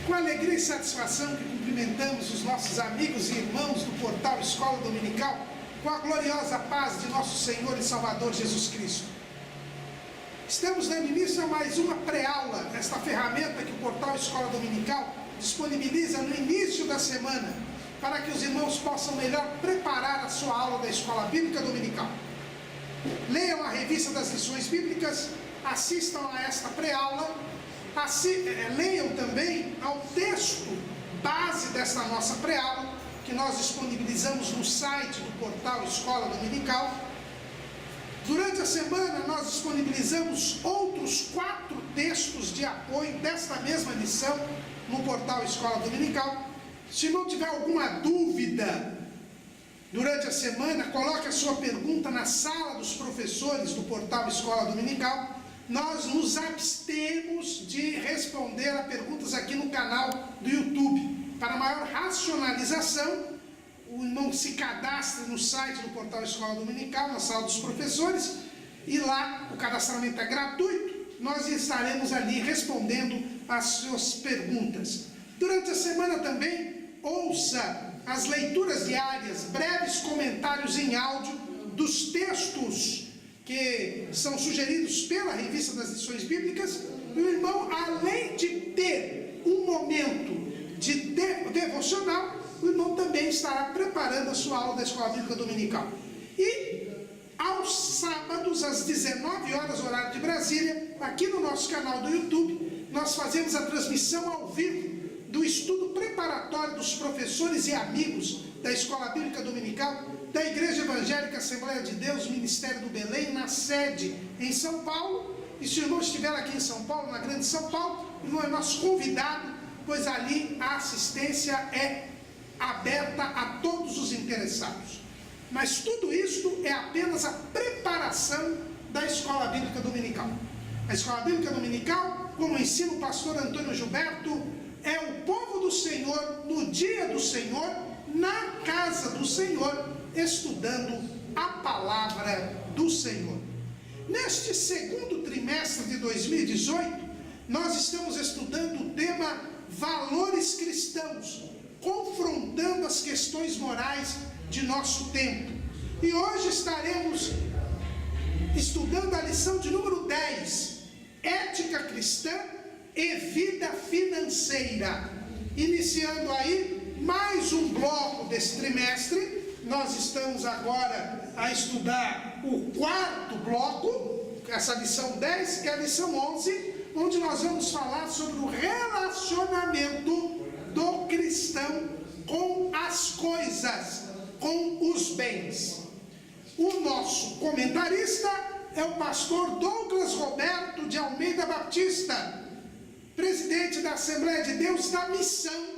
Com alegria e satisfação que cumprimentamos os nossos amigos e irmãos do portal Escola Dominical, com a gloriosa paz de nosso Senhor e Salvador Jesus Cristo. Estamos dando início a mais uma pré-aula desta ferramenta que o portal Escola Dominical disponibiliza no início da semana, para que os irmãos possam melhor preparar a sua aula da Escola Bíblica Dominical. Leiam a revista das lições bíblicas, assistam a esta pré-aula, leiam também ao texto base desta nossa pré-aula, que nós disponibilizamos no site do portal Escola Dominical. Durante a semana nós disponibilizamos outros 4 textos de apoio desta mesma lição no portal Escola Dominical. Se não tiver alguma dúvida durante a semana, coloque a sua pergunta na sala dos professores do portal Escola Dominical. Nós nos abstemos de responder a perguntas aqui no canal do YouTube. Para maior racionalização, o irmão se cadastre no site do portal Escola Dominical, na sala dos professores, e lá o cadastramento é gratuito. Nós estaremos ali respondendo as suas perguntas. Durante a semana também, ouça as leituras diárias, breves comentários em áudio dos textos que são sugeridos pela revista das lições bíblicas. E o irmão, além de ter um momento de devocional, o irmão também estará preparando a sua aula da Escola Bíblica Dominical. E aos sábados, às 19 horas, horário de Brasília, aqui no nosso canal do YouTube, nós fazemos a transmissão ao vivo do estudo preparatório dos professores e amigos da Escola Bíblica Dominical da Igreja Evangélica Assembleia de Deus, Ministério do Belém, na sede em São Paulo. E se o irmão estiver aqui em São Paulo, na Grande São Paulo, o irmão é nosso convidado, pois ali a assistência é aberta a todos os interessados. Mas tudo isso é apenas a preparação da Escola Bíblica Dominical. A Escola Bíblica Dominical, como ensina o pastor Antônio Gilberto, é o povo do Senhor, no dia do Senhor, na casa do Senhor, estudando a palavra do Senhor. Neste segundo trimestre de 2018, nós estamos estudando o tema Valores Cristãos, confrontando as questões morais de nosso tempo. E hoje estaremos estudando a lição de número 10, Ética Cristã e Vida Financeira. Iniciando aí mais um bloco desse trimestre. Nós estamos agora a estudar o 4º bloco, essa lição 10, que é a lição 11, onde nós vamos falar sobre o relacionamento do cristão com as coisas, com os bens. O nosso comentarista é o pastor Douglas Roberto de Almeida Batista, presidente da Assembleia de Deus da Missão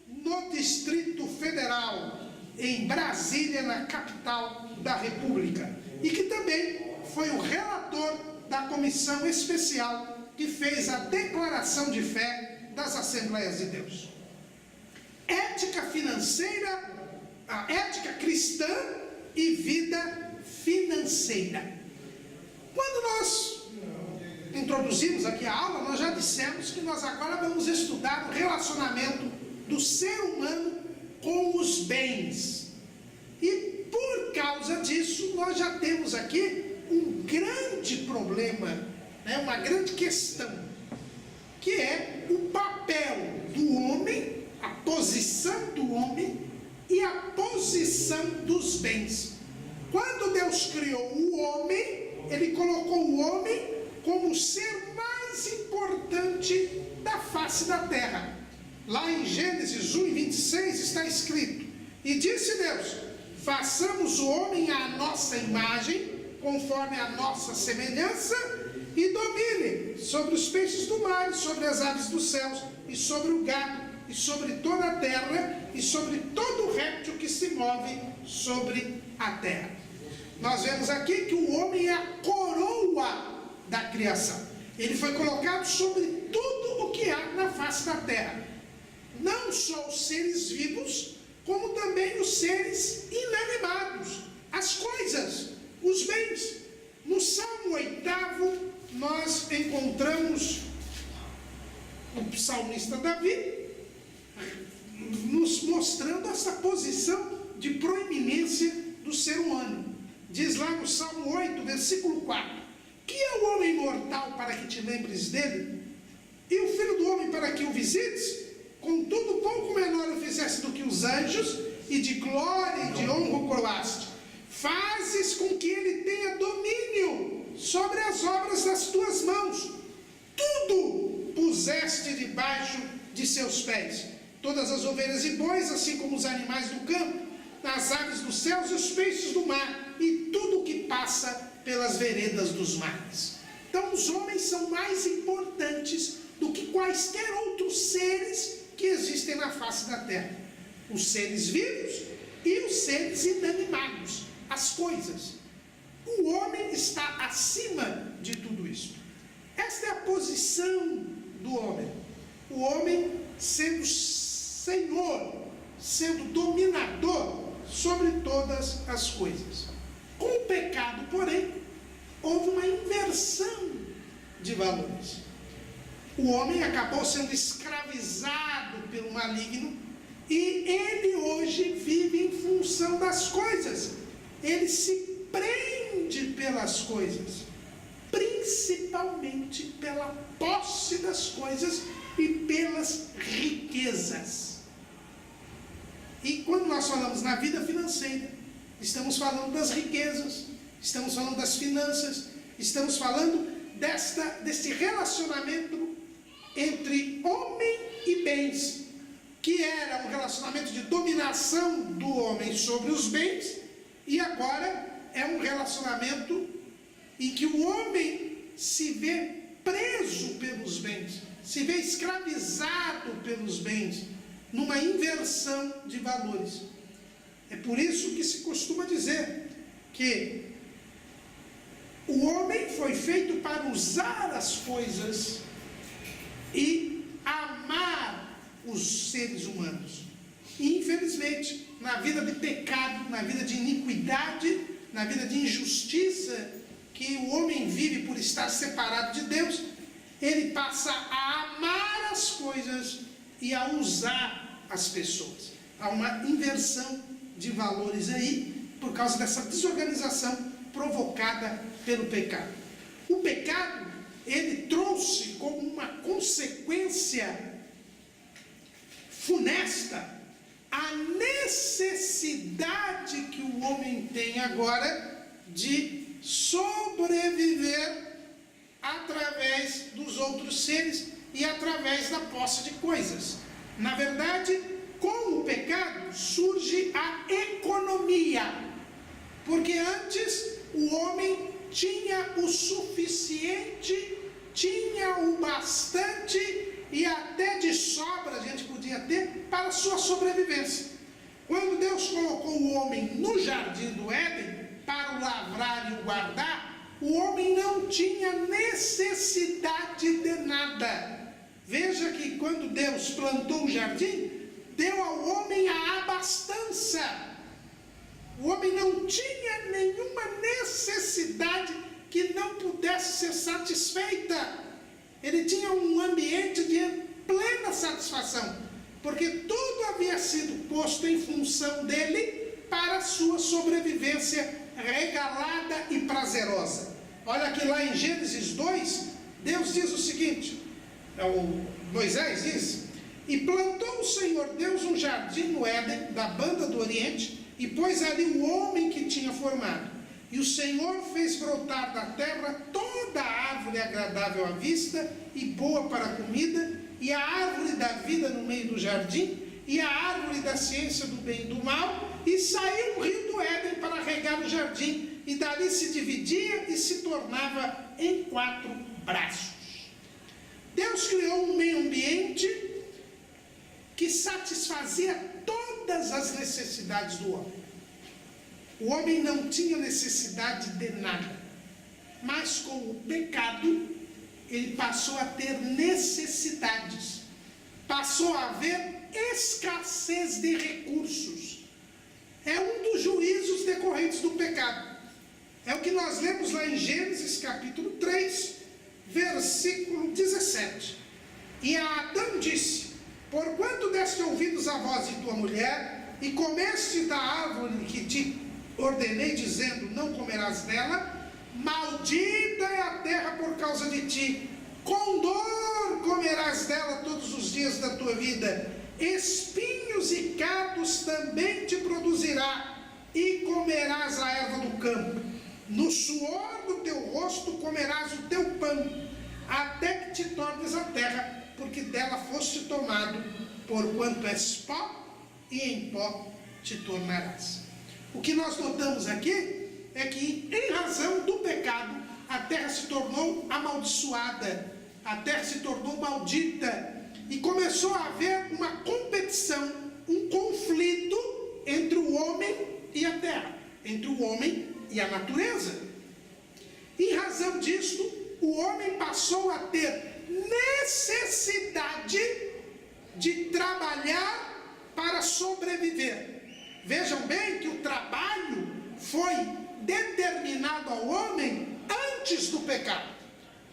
no Distrito Federal, em Brasília, na capital da República, e que também foi o relator da comissão especial que fez a declaração de fé das Assembleias de Deus. Ética financeira, a ética cristã e vida financeira. Quando nós introduzimos aqui a aula, nós já dissemos que nós agora vamos estudar o relacionamento do ser humano com os bens. E por causa disso, nós já temos aqui um grande problema, uma grande questão, que é o papel do homem, a posição do homem e a posição dos bens. Quando Deus criou o homem, Ele colocou o homem como o ser mais importante da face da terra. Lá em Gênesis 1:26 está escrito: e disse Deus, façamos o homem à nossa imagem, conforme a nossa semelhança, e domine sobre os peixes do mar, sobre as aves dos céus, e sobre o gado, e sobre toda a terra, e sobre todo o réptil que se move sobre a terra. Nós vemos aqui que o homem é a coroa da criação. Ele foi colocado sobre tudo o que há na face da terra. Não só os seres vivos, como também os seres inanimados, as coisas, os bens. No Salmo 8º, nós encontramos o salmista Davi nos mostrando essa posição de proeminência do ser humano. Diz lá no Salmo 8, versículo 4: que é o homem mortal para que te lembres dele? E o filho do homem para que o visites? Contudo, pouco menor o fizeste do que os anjos, e de glória e de honra o coroaste. Fazes com que ele tenha domínio sobre as obras das tuas mãos. Tudo puseste debaixo de seus pés. Todas as ovelhas e bois, assim como os animais do campo, as aves dos céus e os peixes do mar, e tudo o que passa pelas veredas dos mares. Então os homens são mais importantes do que quaisquer outros seres que existem na face da terra. Os seres vivos e os seres inanimados, as coisas. O homem está acima de tudo isso. Esta é a posição do homem. O homem sendo senhor, sendo dominador sobre todas as coisas. Com o pecado, porém, houve uma inversão de valores. O homem acabou sendo escravizado pelo maligno e ele hoje vive em função das coisas. Ele se prende pelas coisas, principalmente pela posse das coisas e pelas riquezas. E quando nós falamos na vida financeira, estamos falando das riquezas, estamos falando das finanças, estamos falando deste relacionamento entre homem e bens, que era um relacionamento de dominação do homem sobre os bens, e agora é um relacionamento em que o homem se vê preso pelos bens, se vê escravizado pelos bens, numa inversão de valores. É por isso que se costuma dizer que o homem foi feito para usar as coisas e amar os seres humanos. E, infelizmente, na vida de pecado, na vida de iniquidade, na vida de injustiça que o homem vive por estar separado de Deus, ele passa a amar as coisas e a usar as pessoas. Há uma inversão de valores aí, por causa dessa desorganização provocada pelo pecado. O pecado, ele trouxe como uma consequência funesta a necessidade que o homem tem agora de sobreviver através dos outros seres e através da posse de coisas. Na verdade, com o pecado surge a economia, porque antes o homem tinha o suficiente, tinha o bastante e até de sobra a gente podia ter para a sua sobrevivência. Quando Deus colocou o homem no jardim do Éden para o lavrar e o guardar, o homem não tinha necessidade de nada. Veja que quando Deus plantou o jardim, deu ao homem a abastança. O homem não tinha nenhuma necessidade que não pudesse ser satisfeita. Ele tinha um ambiente de plena satisfação, porque tudo havia sido posto em função dele para a sua sobrevivência regalada e prazerosa. Olha aqui lá em Gênesis 2, Deus diz o seguinte, Moisés diz: e plantou o Senhor Deus um jardim no Éden, da banda do Oriente, e pôs ali o homem que tinha formado. E o Senhor fez brotar da terra toda a árvore agradável à vista e boa para a comida, e a árvore da vida no meio do jardim, e a árvore da ciência do bem e do mal, e saiu o rio do Éden para regar o jardim, e dali se dividia e se tornava em 4 braços. Deus criou um meio ambiente que satisfazia todas as necessidades do homem. O homem não tinha necessidade de nada, mas com o pecado ele passou a ter necessidades, passou a haver escassez de recursos. É um dos juízos decorrentes do pecado. É o que nós lemos lá em Gênesis capítulo 3, versículo 17. E a Adão disse: porquanto deste ouvidos à voz de tua mulher, e comeste da árvore que te ordenei, dizendo, não comerás dela, maldita é a terra por causa de ti, com dor comerás dela todos os dias da tua vida, espinhos e cardos também te produzirá, e comerás a erva do campo, no suor do teu rosto comerás o teu pão, até que te tornes a terra, porque dela foste tomado, porquanto és pó, e em pó te tornarás. O que nós notamos aqui é que, em razão do pecado, a terra se tornou amaldiçoada, a terra se tornou maldita, e começou a haver uma competição, um conflito entre o homem e a terra, entre o homem e a natureza. Em razão disto, o homem passou a ter necessidade de trabalhar para sobreviver. Vejam bem que o trabalho foi determinado ao homem antes do pecado.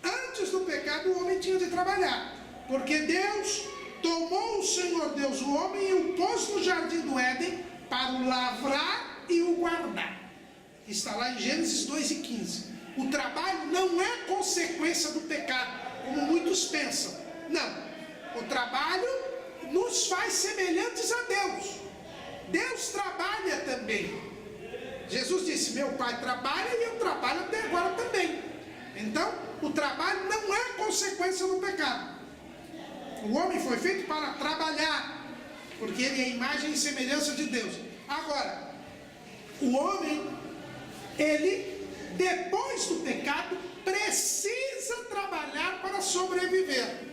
Antes do pecado o homem tinha de trabalhar, porque Deus tomou o Senhor Deus o homem e o pôs no jardim do Éden para o lavrar e o guardar. Está lá em Gênesis 2:15. O trabalho não é consequência do pecado, como muitos pensam. Não, o trabalho nos faz semelhantes a Deus. Deus trabalha também. Jesus disse, meu Pai trabalha e eu trabalho até agora também. Então, o trabalho não é consequência do pecado. O homem foi feito para trabalhar, porque ele é a imagem e semelhança de Deus. Agora, o homem, ele, depois do pecado, precisa trabalhar para sobreviver.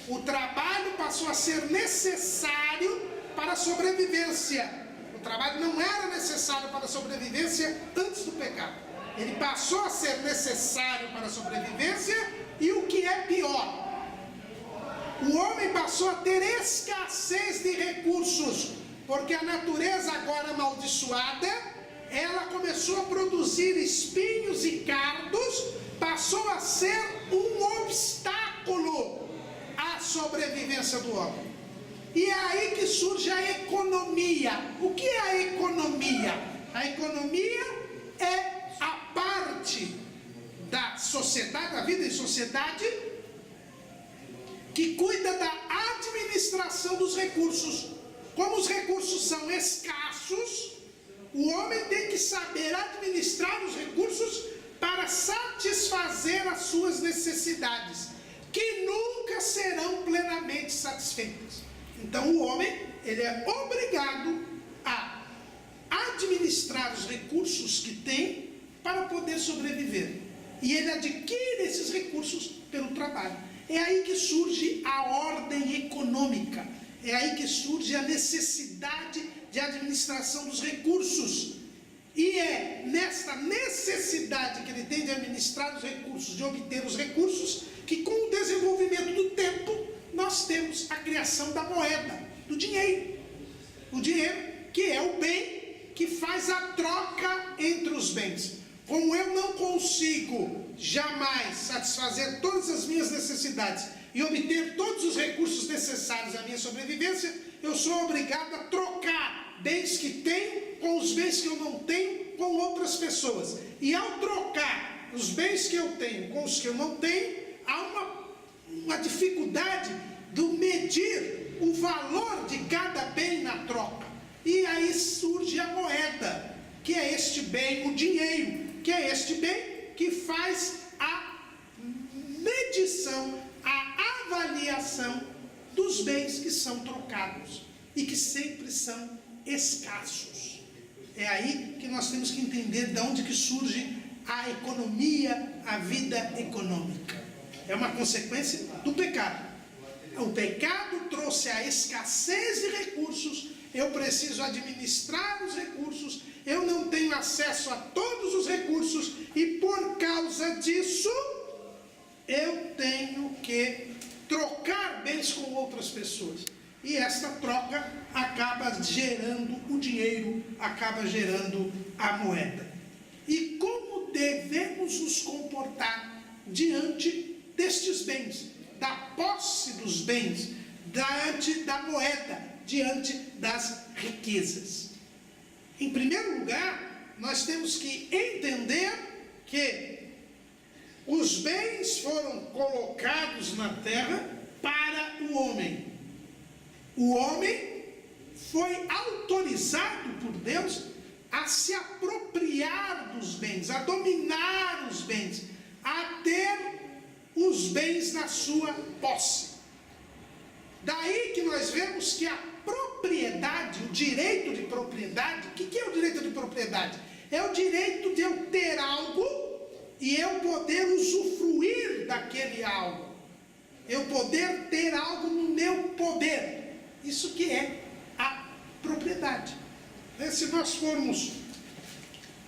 O trabalho passou a ser necessário para a sobrevivência. O trabalho não era necessário para a sobrevivência antes do pecado. Ele passou a ser necessário para a sobrevivência, e o que é pior, o homem passou a ter escassez de recursos, porque a natureza agora amaldiçoada, ela começou a produzir espinhos e cardos, passou a ser um obstáculo à sobrevivência do homem. E é aí que surge a economia. O que é a economia? A economia é a parte da sociedade, da vida em sociedade, que cuida da administração dos recursos. Como os recursos são escassos, o homem tem que saber administrar os recursos para satisfazer as suas necessidades, que nunca serão plenamente satisfeitas. Então o homem, ele é obrigado a administrar os recursos que tem para poder sobreviver. E ele adquire esses recursos pelo trabalho. É aí que surge a ordem econômica. É aí que surge a necessidade de administração dos recursos. E é nesta necessidade que ele tem de administrar os recursos, de obter os recursos, que com o desenvolvimento do tempo, nós temos a criação da moeda, do dinheiro. O dinheiro, que é o bem que faz a troca entre os bens. Como eu não consigo jamais satisfazer todas as minhas necessidades e obter todos os recursos necessários à minha sobrevivência, eu sou obrigado a trocar bens que tenho com os bens que eu não tenho com outras pessoas. E ao trocar os bens que eu tenho com os que eu não tenho, há uma dificuldade de medir o valor de cada bem na troca. E aí surge a moeda, que é este bem, o dinheiro, que é este bem que faz a medição, a avaliação dos bens que são trocados e que sempre são escassos. É aí que nós temos que entender de onde que surge a economia, a vida econômica. É uma consequência do pecado. O pecado trouxe a escassez de recursos. Eu preciso administrar os recursos. Eu não tenho acesso a todos os recursos. E por causa disso, eu tenho que trocar bens com outras pessoas. E esta troca acaba gerando o dinheiro, acaba gerando a moeda. E como devemos nos comportar diante destes bens, da posse dos bens, diante da moeda, diante das riquezas. Em primeiro lugar, nós temos que entender que os bens foram colocados na terra para o homem. O homem foi autorizado por Deus a se apropriar dos bens, a dominar os bens, a ter os bens na sua posse. Daí que nós vemos que a propriedade, o direito de propriedade, o que é o direito de propriedade? É o direito de eu ter algo e eu poder usufruir daquele algo. Eu poder ter algo no meu poder. Isso que é a propriedade. Se nós formos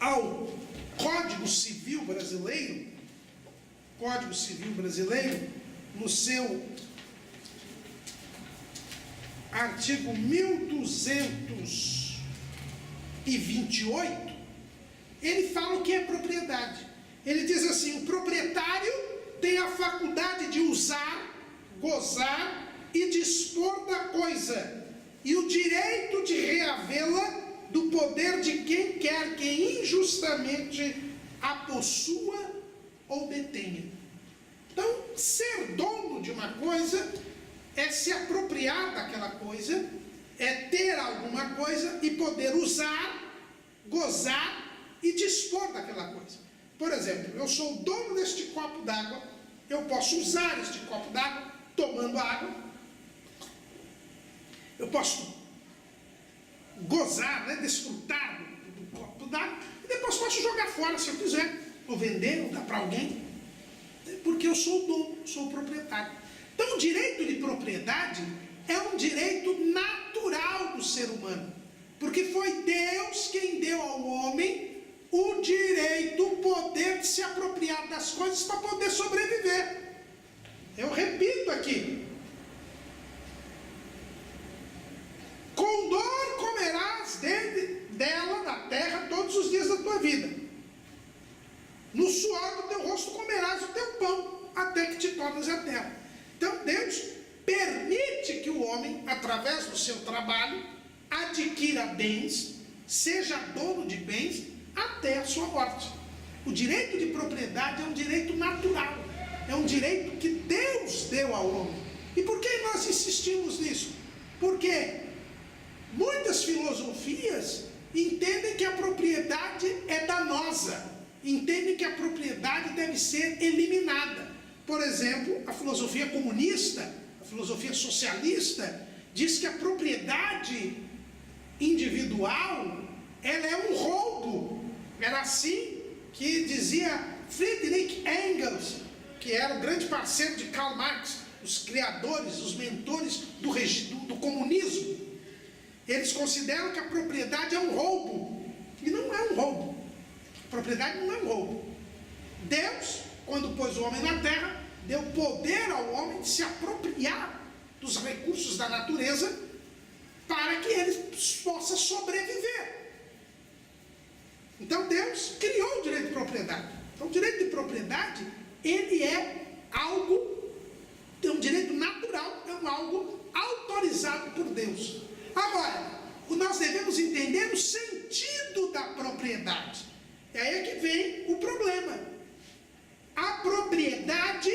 ao Código Civil Brasileiro, no seu artigo 1228, ele fala o que é propriedade. Ele diz assim: o proprietário tem a faculdade de usar, gozar e dispor da coisa, e o direito de reavê-la do poder de quem quer que injustamente a possua ou detenha. Então, ser dono de uma coisa é se apropriar daquela coisa, é ter alguma coisa e poder usar, gozar e dispor daquela coisa. Por exemplo, eu sou o dono deste copo d'água, eu posso usar este copo d'água tomando água, eu posso gozar, desfrutar do copo d'água, e depois posso jogar fora se eu quiser, ou vender, ou dar para alguém, porque eu sou o dono, sou o proprietário. Então, o direito de propriedade é um direito natural do ser humano, porque foi Deus quem deu ao homem o direito, o poder de se apropriar das coisas para poder sobreviver. Eu repito aqui: com dor comerás dela da terra todos os dias da tua vida, no suor do teu rosto comerás o teu pão, até que te tornes a terra. Então Deus permite que o homem, através do seu trabalho, adquira bens, seja dono de bens, até a sua morte. O direito de propriedade é um direito natural, é um direito que Deus deu ao homem. E por que nós insistimos nisso? Porque muitas filosofias entendem que a propriedade é danosa, entendem que a propriedade deve ser eliminada. Por exemplo, a filosofia comunista, a filosofia socialista, diz que a propriedade individual, ela é um roubo. Era assim que dizia Friedrich Engels, que era o grande parceiro de Karl Marx, os criadores, os mentores do comunismo. Eles consideram que a propriedade é um roubo, e não é um roubo. A propriedade não é um roubo. Deus, quando pôs o homem na terra, deu poder ao homem de se apropriar dos recursos da natureza para que ele possa sobreviver. Então Deus criou o direito de propriedade. Então o direito de propriedade, ele é um direito natural, é algo autorizado por Deus. Agora, nós devemos entender o sentido da propriedade. É aí que vem o problema. A propriedade,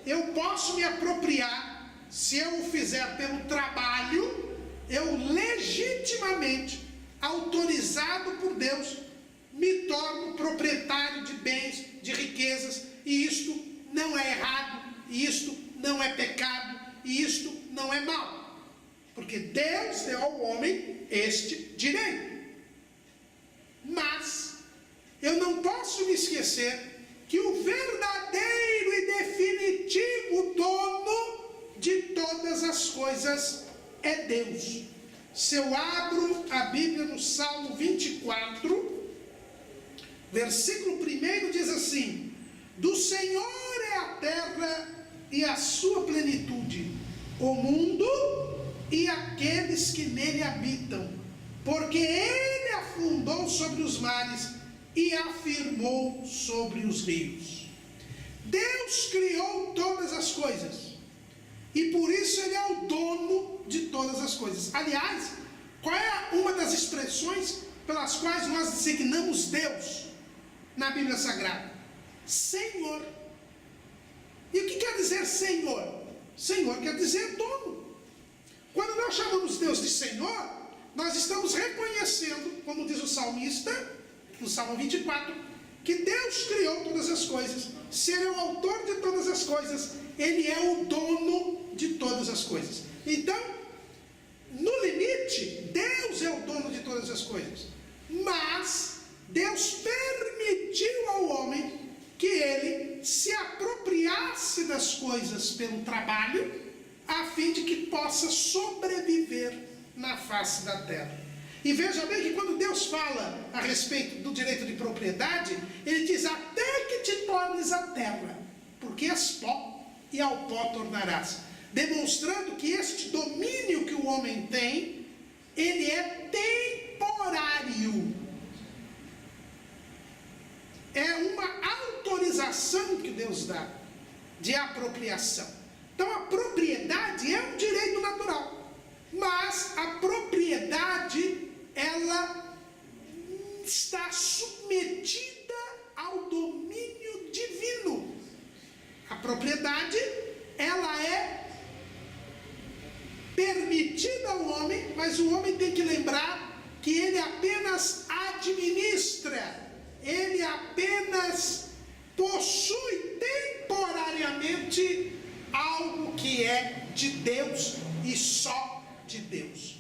eu posso me apropriar, se eu o fizer pelo trabalho, eu legitimamente, autorizado por Deus, me torno proprietário de bens, de riquezas, e isto não é errado, e isto não é pecado, e isto não é mal. Porque Deus deu ao homem este direito. Mas eu não posso me esquecer que o verdadeiro e definitivo dono de todas as coisas é Deus. Se eu abro a Bíblia no Salmo 24, versículo 1 diz assim: do Senhor é a terra e a sua plenitude, o mundo e aqueles que nele habitam, porque ele afundou sobre os mares e afirmou sobre os rios. Deus criou todas as coisas. E por isso ele é o dono de todas as coisas. Aliás, qual é uma das expressões pelas quais nós designamos Deus na Bíblia Sagrada? Senhor. E o que quer dizer Senhor? Senhor quer dizer dono. Quando nós chamamos Deus de Senhor, nós estamos reconhecendo, como diz o salmista, no Salmo 24, que Deus criou todas as coisas. Se Ele é o autor de todas as coisas, Ele é o dono de todas as coisas. Então, no limite, Deus é o dono de todas as coisas. Mas Deus permitiu ao homem que ele se apropriasse das coisas pelo trabalho, a fim de que possa sobreviver na face da terra. E veja bem que quando Deus fala a respeito do direito de propriedade, Ele diz: até que te tornes a terra, porque és pó, e ao pó tornarás. Demonstrando que este domínio que o homem tem, ele é temporário. É uma autorização que Deus dá de apropriação. Então a propriedade é um direito natural, mas a propriedade, ela está submetida ao domínio divino. A propriedade, ela é permitida ao homem, mas o homem tem que lembrar que ele apenas administra, ele apenas possui temporariamente algo que é de Deus e só de Deus.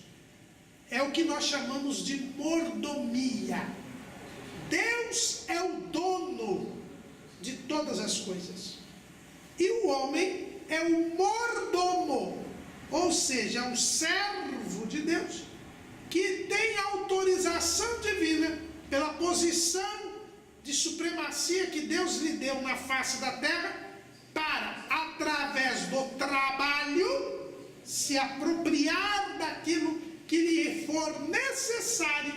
É o que nós chamamos de mordomia. Deus é o dono de todas as coisas, e o homem é o mordomo, ou seja, um servo de Deus, que tem autorização divina pela posição de supremacia que Deus lhe deu na face da terra, para, através do trabalho, se apropriar daquilo que lhe for necessário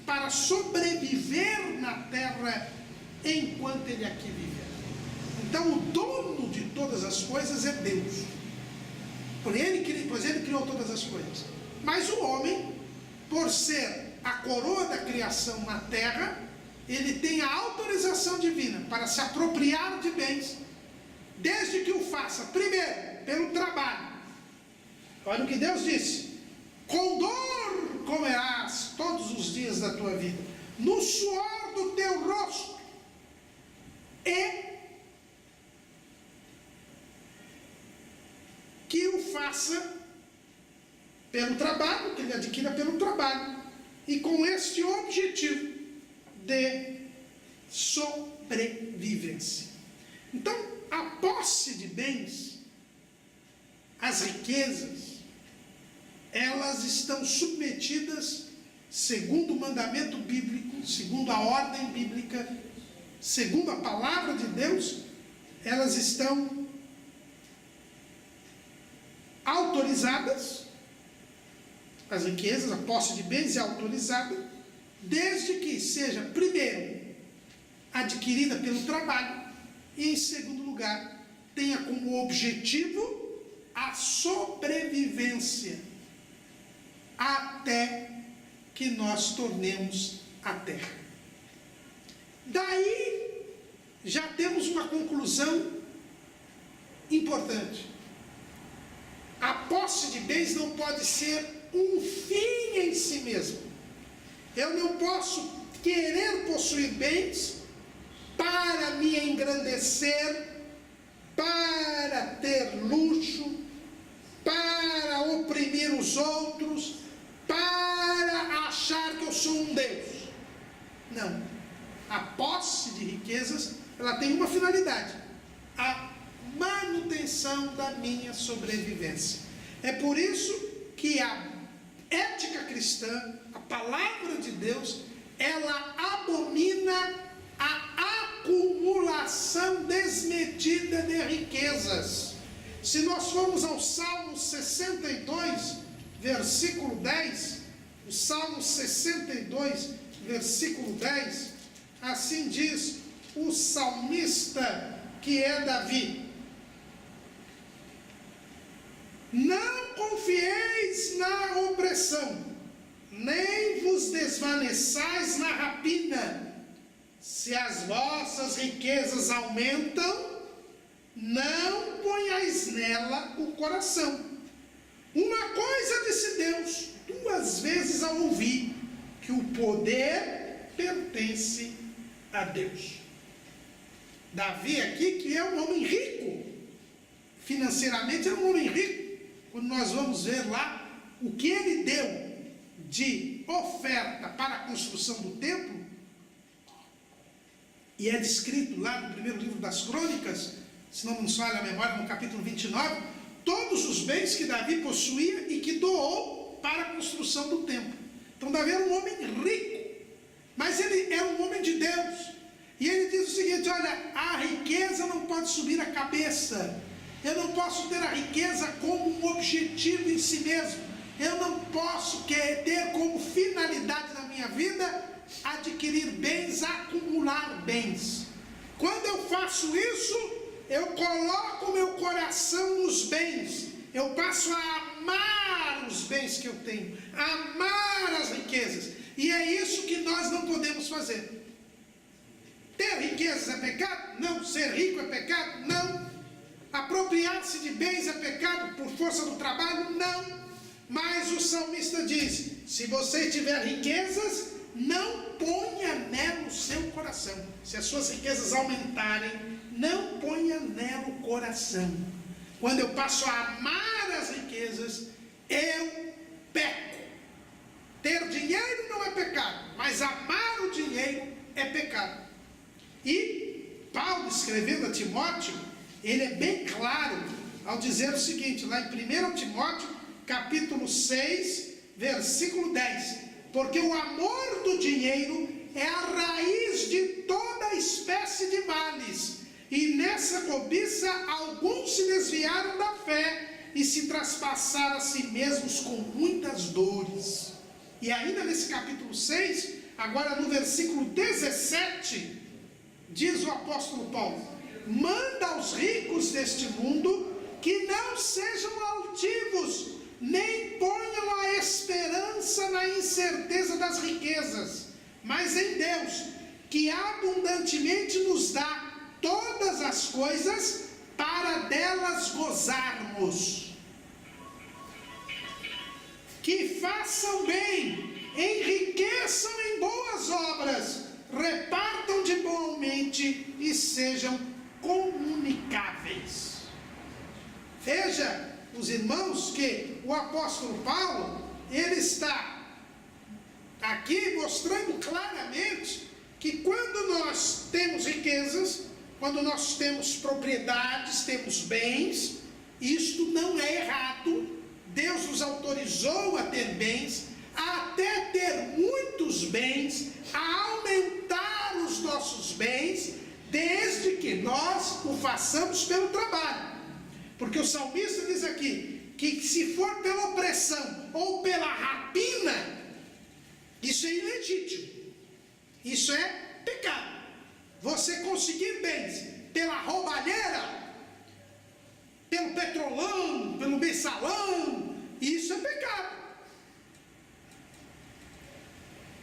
para sobreviver na terra enquanto ele aqui viver. Então o dono de todas as coisas é Deus, pois ele criou todas as coisas. Mas o homem, por ser a coroa da criação na terra, ele tem a autorização divina para se apropriar de bens, desde que o faça, primeiro, pelo trabalho. Olha o que Deus disse: com dor comerás todos os dias da tua vida, no suor do teu rosto, e que o faça pelo trabalho, que ele adquira pelo trabalho, e com este objetivo de sobrevivência. Então, a posse de bens, as riquezas, elas estão submetidas, segundo o mandamento bíblico, segundo a ordem bíblica, segundo a palavra de Deus, elas estão autorizadas. As riquezas, a posse de bens é autorizada, desde que seja, primeiro, adquirida pelo trabalho, e em segundo lugar, tenha como objetivo a sobrevivência, até que nós tornemos a terra. Daí, já temos uma conclusão importante. A posse de bens não pode ser um fim em si mesmo. Eu não posso querer possuir bens para me engrandecer, para ter luxo, para oprimir os outros, para achar que eu sou um Deus. Não. A posse de riquezas, ela tem uma finalidade: a manutenção da minha sobrevivência. É por isso que a ética cristã, a palavra de Deus, ela abomina a acumulação desmedida de riquezas. Se nós formos ao Salmo 62, versículo 10, o Salmo 62, versículo 10, assim diz o salmista, que é Davi: Não confieis na opressão, nem vos desvaneçais na rapina. Se as vossas riquezas aumentam, não ponhais nela o coração. Uma coisa disse Deus 2 vezes ao ouvir, que o poder pertence a Deus. Davi aqui, que é um homem rico, financeiramente é um homem rico. Quando nós vamos ver lá o que ele deu de oferta para a construção do templo, e é descrito lá no primeiro livro das Crônicas, se não me falha a memória, no capítulo 29, todos os bens que Davi possuía e que doou para a construção do templo. Então Davi era um homem rico, mas ele era um homem de Deus. E ele diz o seguinte: olha, a riqueza não pode subir a cabeça. Eu não posso ter a riqueza como um objetivo em si mesmo. Eu não posso ter como finalidade na minha vida adquirir bens, acumular bens. Quando eu faço isso, eu coloco meu coração nos bens. Eu passo a amar os bens que eu tenho, amar as riquezas. E é isso que nós não podemos fazer. Ter riquezas é pecado? Não. Ser rico é pecado? Não. Apropriar-se de bens é pecado por força do trabalho? Não. Mas o salmista diz: se você tiver riquezas, não ponha nela o seu coração. Se as suas riquezas aumentarem, não ponha nela o coração. Quando eu passo a amar as riquezas, eu peco. Ter dinheiro não é pecado, mas amar o dinheiro é pecado. E Paulo, escrevendo a Timóteo, ele é bem claro ao dizer o seguinte, lá em 1 Timóteo, capítulo 6, versículo 10: porque o amor do dinheiro é a raiz de toda espécie de males, e nessa cobiça alguns se desviaram da fé e se traspassaram a si mesmos com muitas dores. E ainda nesse capítulo 6, agora no versículo 17, diz o apóstolo Paulo: manda aos ricos deste mundo que não sejam altivos, nem ponham a esperança na incerteza das riquezas, mas em Deus, que abundantemente nos dá todas as coisas para delas gozarmos. Que façam bem, enriqueçam em boas obras, repartam de boamente e sejam comunicáveis. Veja, os irmãos, que o apóstolo Paulo, ele está aqui mostrando claramente que quando nós temos riquezas, quando nós temos propriedades, temos bens, isto não é errado. Deus nos autorizou a ter bens, a até ter muitos bens, a aumentar os nossos bens, desde que nós o façamos pelo trabalho. Porque o salmista diz aqui que se for pela opressão ou pela rapina, isso é ilegítimo, isso é pecado. Você conseguir bens pela roubalheira, pelo petrolão, pelo mensalão, isso é pecado.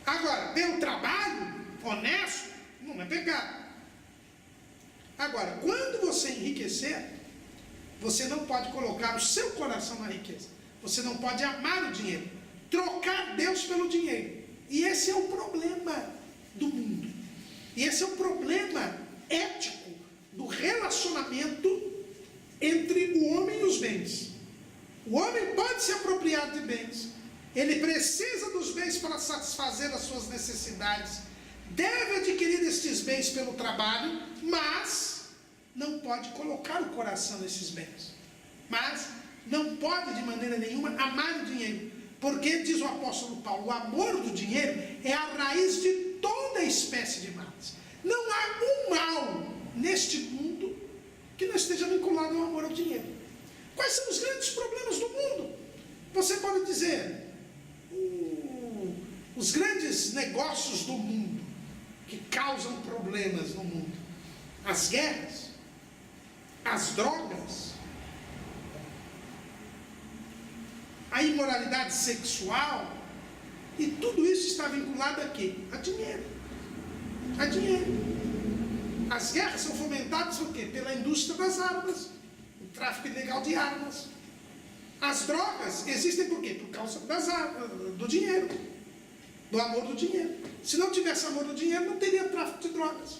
Agora, pelo trabalho honesto, não é pecado. Agora, quando você enriquecer, você não pode colocar o seu coração na riqueza. Você não pode amar o dinheiro, trocar Deus pelo dinheiro. E esse é o problema do mundo. E esse é o problema ético do relacionamento entre o homem e os bens. O homem pode se apropriar de bens. Ele precisa dos bens para satisfazer as suas necessidades. Deve adquirir estes bens pelo trabalho, mas não pode colocar o coração nesses bens. Mas não pode de maneira nenhuma amar o dinheiro. Porque, diz o apóstolo Paulo, o amor do dinheiro é a raiz de toda espécie de males. Não há um mal neste mundo que não esteja vinculado ao amor ao dinheiro. Quais são os grandes problemas do mundo? Você pode dizer, os grandes negócios do mundo que causam problemas no mundo: as guerras, as drogas, a imoralidade sexual, e tudo isso está vinculado a quê? A dinheiro. A dinheiro. As guerras são fomentadas por quê? Pela indústria das armas, o tráfico ilegal de armas. As drogas existem por quê? Por causa do dinheiro, do amor do dinheiro. Se não tivesse amor do dinheiro, não teria tráfico de drogas.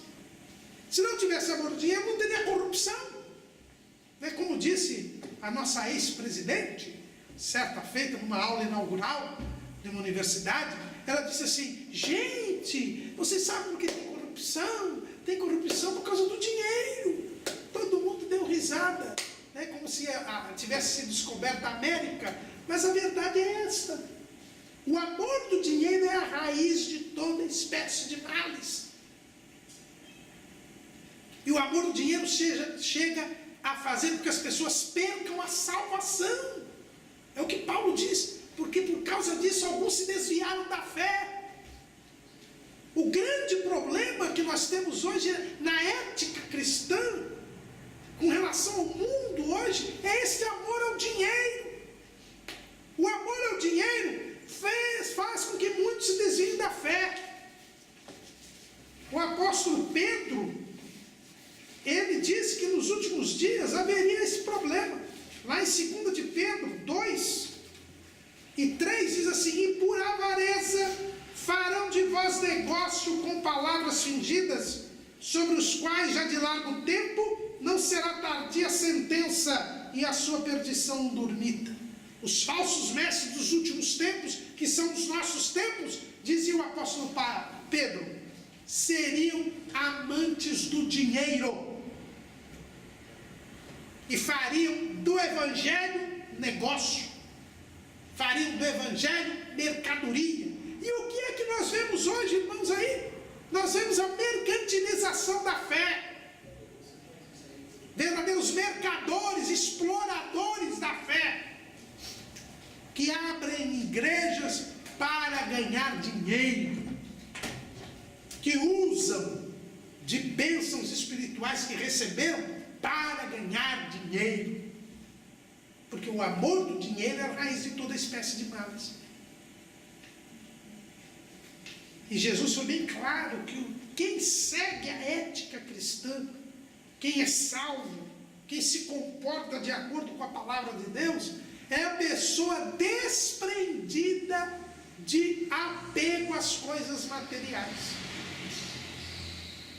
Se não tivesse amor do dinheiro, não teria corrupção. Como disse a nossa ex-presidente, certa feita, numa aula inaugural de uma universidade, ela disse assim: gente, vocês sabem por que tem corrupção? Tem corrupção por causa do dinheiro. Todo mundo deu risada, como se tivesse sido descoberta a América, mas a verdade é esta: o amor do dinheiro é a raiz de toda espécie de males. E o amor do dinheiro chega a fazer com que as pessoas percam a salvação. É o que Paulo diz, porque por causa disso alguns se desviaram da fé. O grande problema que nós temos hoje na ética cristã, com relação ao mundo hoje, é esse amor ao dinheiro. O amor ao dinheiro faz com que muitos se desviem da fé. O apóstolo Pedro, ele disse que nos últimos dias haveria esse problema. Lá em 2 de Pedro 2 e 3 diz assim: e por avareza farão de vós negócio com palavras fingidas, sobre os quais já de largo tempo não será tardia a sentença e a sua perdição dormita. Os falsos mestres dos últimos tempos, que são os nossos tempos, dizia o apóstolo Pedro, seriam amantes do dinheiro e fariam do evangelho negócio, fariam do evangelho mercadoria. E o que é que nós vemos hoje, irmãos, aí? Nós vemos a mercantilização da fé. Verdadeiros mercadores, exploradores da fé, que abrem igrejas para ganhar dinheiro, que usam de bênçãos espirituais que receberam para ganhar dinheiro. Porque o amor do dinheiro é a raiz de toda espécie de males. E Jesus foi bem claro que quem segue a ética cristã, quem é salvo, quem se comporta de acordo com a palavra de Deus, é a pessoa desprendida de apego às coisas materiais.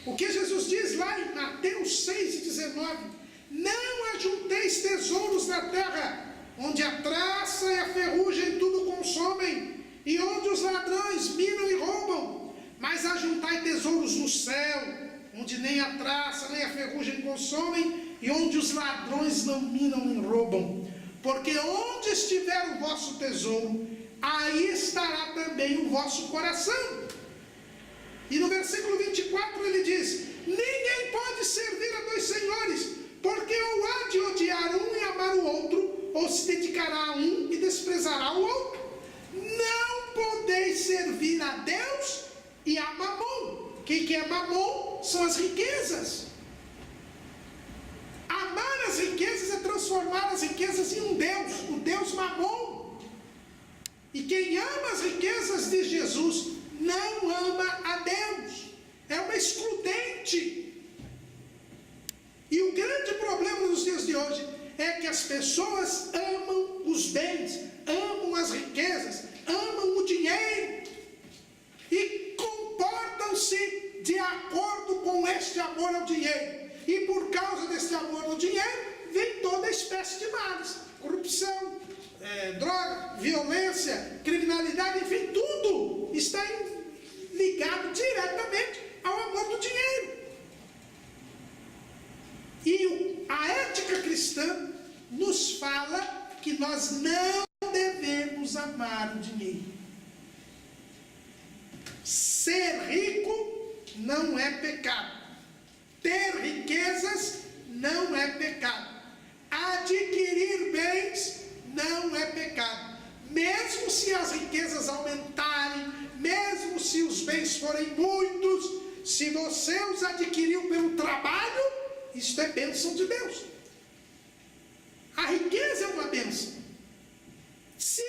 O que Jesus diz lá em Mateus 6,19: não ajunteis tesouros na terra, onde a traça e a ferrugem tudo consomem, e onde os ladrões minam e roubam, mas ajuntai tesouros no céu, onde nem a traça nem a ferrugem consomem, e onde os ladrões não minam nem roubam. Porque onde estiver o vosso tesouro, aí estará também o vosso coração. E no versículo 24 ele diz: ninguém pode servir a dois senhores, porque ou há de odiar um e amar o outro, ou se dedicará a um e desprezará o outro. Não podeis servir a Deus e a Mamon. Quem que é Mamon? São as riquezas. Amar as riquezas é transformar as riquezas em um Deus, o Deus Mamon. E quem ama as riquezas de Jesus não ama a Deus, é uma excludente. E o grande problema nos dias de hoje é que as pessoas amam os bens, amam as riquezas, amam o dinheiro e comportam-se de acordo com este amor ao dinheiro. E por causa desse amor ao dinheiro, vem toda espécie de males: corrupção, droga, violência, criminalidade, enfim, tudo está ligado diretamente ao amor do dinheiro. E a ética cristã nos fala que nós não devemos amar o dinheiro. Ser rico não é pecado. Ter riquezas não é pecado. Adquirir bens não é pecado. Mesmo se as riquezas aumentarem, mesmo se os bens forem muitos, se você os adquiriu pelo trabalho, isto é bênção de Deus. A riqueza é uma bênção. Se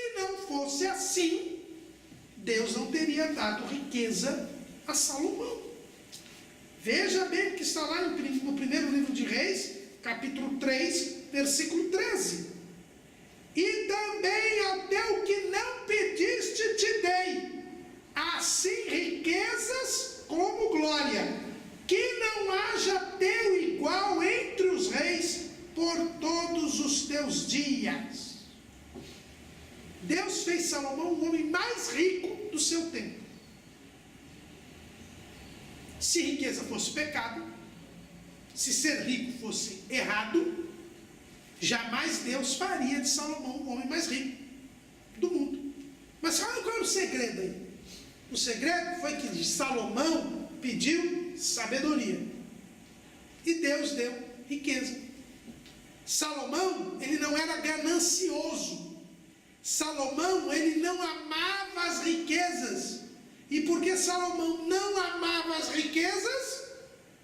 Deus não teria dado riqueza a Salomão. Veja bem o que está lá no primeiro livro de Reis, capítulo 3, versículo 13. E também até o que não pediste te dei, assim riquezas como glória, que não haja teu igual entre os reis por todos os teus dias. Deus fez Salomão o homem mais rico do seu tempo. Se riqueza fosse pecado, se ser rico fosse errado, jamais Deus faria de Salomão o homem mais rico do mundo. Mas qual era o segredo aí? O segredo foi que Salomão pediu sabedoria e Deus deu riqueza. Salomão, ele não era ganancioso. Salomão, ele não amava as riquezas. E porque Salomão não amava as riquezas,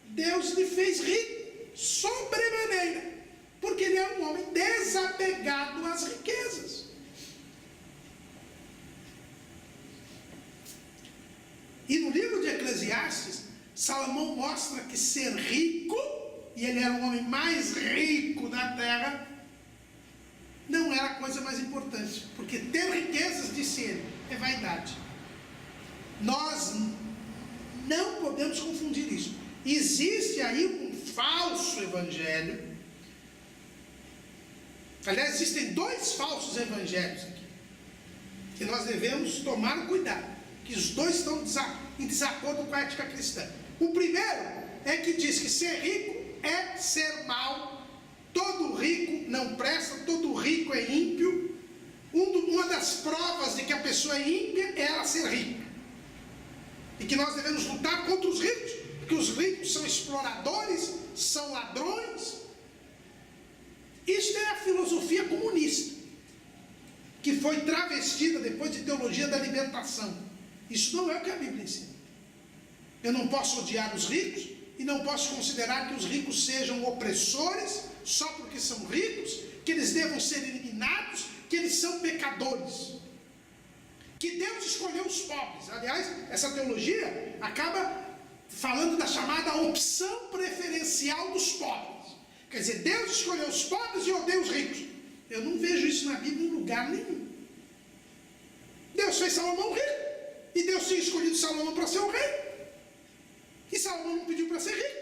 Deus lhe fez rico sobremaneira, porque ele é um homem desapegado às riquezas. E no livro de Eclesiastes, Salomão mostra que ser rico, e ele era o homem mais rico da terra, não era a coisa mais importante, porque ter riquezas, disse ele, é vaidade. Nós não podemos confundir isso. Existe aí um falso evangelho. Aliás, existem dois falsos evangelhos aqui, que nós devemos tomar cuidado, que os dois estão em desacordo com a ética cristã. O primeiro é que diz que ser rico é ser mau, todo rico não presta, todo rico é ímpio. Uma das provas de que a pessoa é ímpia é ela ser rica, e que nós devemos lutar contra os ricos, porque os ricos são exploradores, são ladrões. Isto é a filosofia comunista, que foi travestida depois de teologia da libertação. Isso não é o que a Bíblia ensina. Eu não posso odiar os ricos e não posso considerar que os ricos sejam opressores só porque são ricos, que eles devam ser eliminados, que eles são pecadores, que Deus escolheu os pobres. Aliás, essa teologia acaba falando da chamada opção preferencial dos pobres. Quer dizer, Deus escolheu os pobres e odeia os ricos. Eu não vejo isso na Bíblia em lugar nenhum. Deus fez Salomão rico, e Deus tinha escolhido Salomão para ser o rei, e Salomão não pediu para ser rico.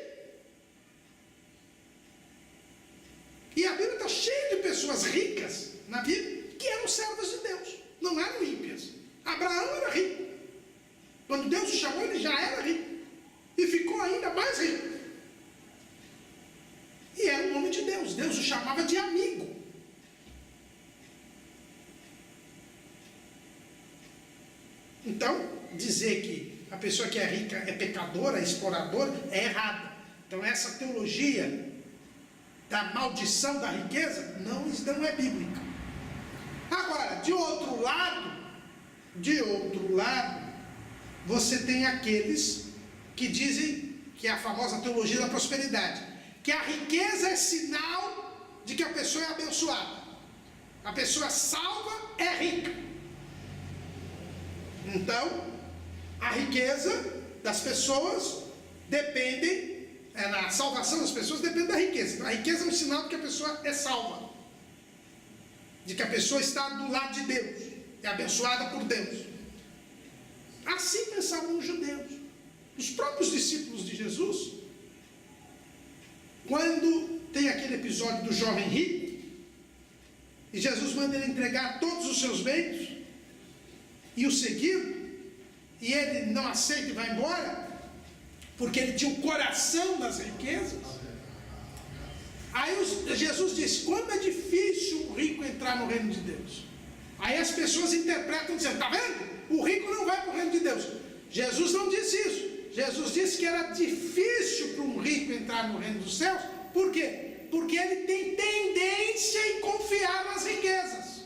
E a Bíblia está cheia de pessoas ricas na Bíblia que eram servas de Deus, não eram ímpias. Abraão era rico. Quando Deus o chamou, ele já era rico, e ficou ainda mais rico. E era um homem de Deus. Deus o chamava de amigo. Então, dizer que a pessoa que é rica é pecadora, é exploradora, é errado. Então, essa teologia da maldição da riqueza não é bíblica. Agora, de outro lado, você tem aqueles que dizem que é a famosa teologia da prosperidade, que a riqueza é sinal de que a pessoa é abençoada. A pessoa salva é rica. Então, a riqueza das pessoas depende, a salvação das pessoas depende da riqueza. Então, a riqueza é um sinal de que a pessoa é salva, de que a pessoa está do lado de Deus, é abençoada por Deus. Assim pensavam os judeus. Os próprios discípulos de Jesus, quando tem aquele episódio do jovem rico, e Jesus manda ele entregar todos os seus bens e o seguir, e ele não aceita e vai embora, porque ele tinha o coração das riquezas. Aí Jesus diz: como é difícil o rico entrar no reino de Deus. Aí as pessoas interpretam dizendo: está vendo? O rico não vai para o reino de Deus. Jesus não disse isso. Jesus disse que era difícil para um rico entrar no reino dos céus. Por quê? Porque ele tem tendência em confiar nas riquezas.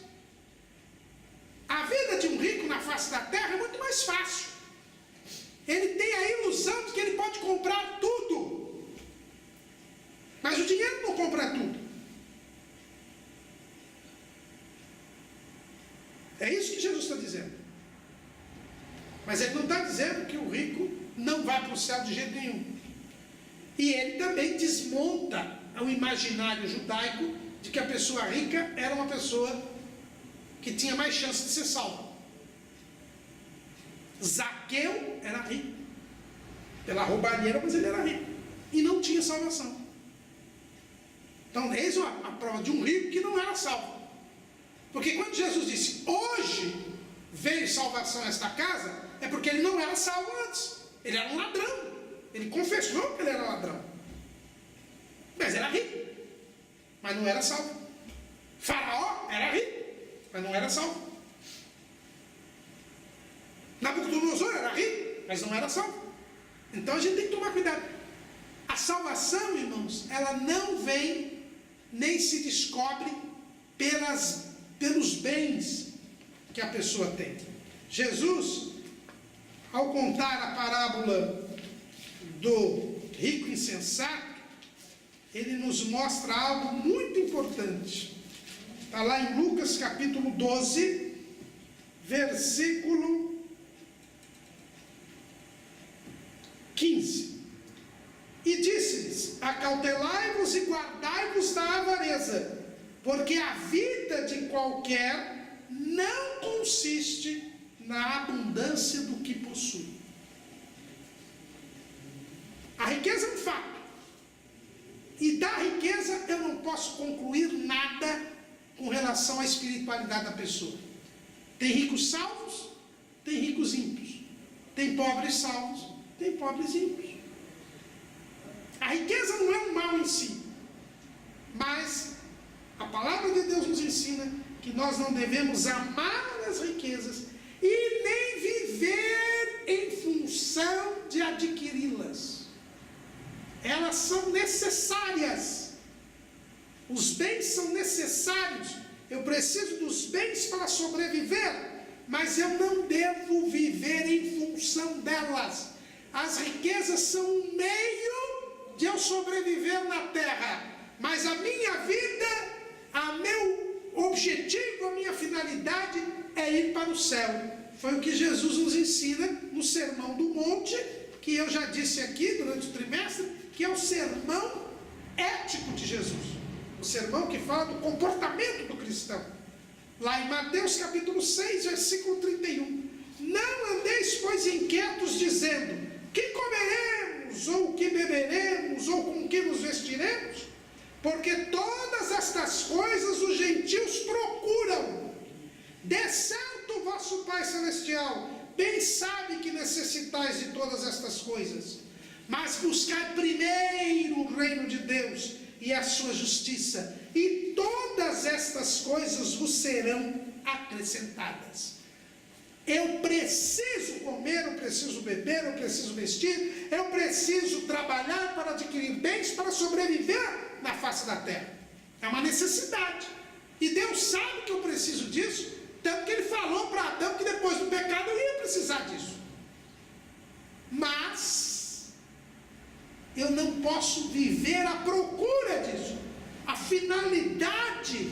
A vida de um rico na face da terra é muito mais fácil. Ele tem a ilusão de que ele pode comprar tudo. Mas o dinheiro não compra tudo. É isso que Jesus está dizendo. Mas ele não está dizendo que o rico não vai para o céu de jeito nenhum. E ele também desmonta o imaginário judaico de que a pessoa rica era uma pessoa que tinha mais chance de ser salva. Zaqueu era rico, pela roubalheira, mas ele era rico e não tinha salvação. Então eis a prova de um rico que não era salvo. Porque quando Jesus disse, hoje veio salvação a esta casa, é porque ele não era salvo antes. Ele era um ladrão. Ele confessou que ele era ladrão. Mas era rico, mas não era salvo. Faraó era rico, mas não era salvo. Nabucodonosor era rico, mas não era salvo. Então a gente tem que tomar cuidado. A salvação, irmãos, ela não vem nem se descobre pelos bens que a pessoa tem. Jesus, ao contar a parábola do rico insensato, ele nos mostra algo muito importante. Está lá em Lucas capítulo 12, versículo 15. E disse-lhes, acautelai-vos e guardai-vos da avareza, porque a vida de qualquer não consiste na abundância do que possui. A riqueza é um fato. E da riqueza eu não posso concluir nada com relação à espiritualidade da pessoa. Tem ricos salvos, tem ricos ímpios. Tem pobres salvos, tem pobres ímpios. A riqueza não é um mal em si, mas a palavra de Deus nos ensina que nós não devemos amar as riquezas e nem viver em função de adquiri-las. Elas são necessárias. Os bens são necessários. Eu preciso dos bens para sobreviver, mas eu não devo viver em função delas. As riquezas são um meio de eu sobreviver na terra, mas a minha vida, meu objetivo, a minha finalidade é ir para o céu. Foi o que Jesus nos ensina no Sermão do Monte, que eu já disse aqui durante o trimestre, que é o sermão ético de Jesus, o sermão que fala do comportamento do cristão. Lá em Mateus capítulo 6, versículo 31. Não andeis, pois, inquietos, dizendo, que comeremos, ou o que beberemos, ou com que nos vestiremos? Porque todas estas coisas os gentios procuram. De certo, o vosso Pai Celestial bem sabe que necessitais de todas estas coisas. Mas buscai primeiro o reino de Deus e a sua justiça, e todas estas coisas vos serão acrescentadas. Eu preciso comer, eu preciso beber, eu preciso vestir, eu preciso trabalhar para adquirir bens para sobreviver na face da terra. É uma necessidade. E Deus sabe que eu preciso disso, tanto que Ele falou para Adão que depois do pecado eu ia precisar disso. Mas eu não posso viver à procura disso. A finalidade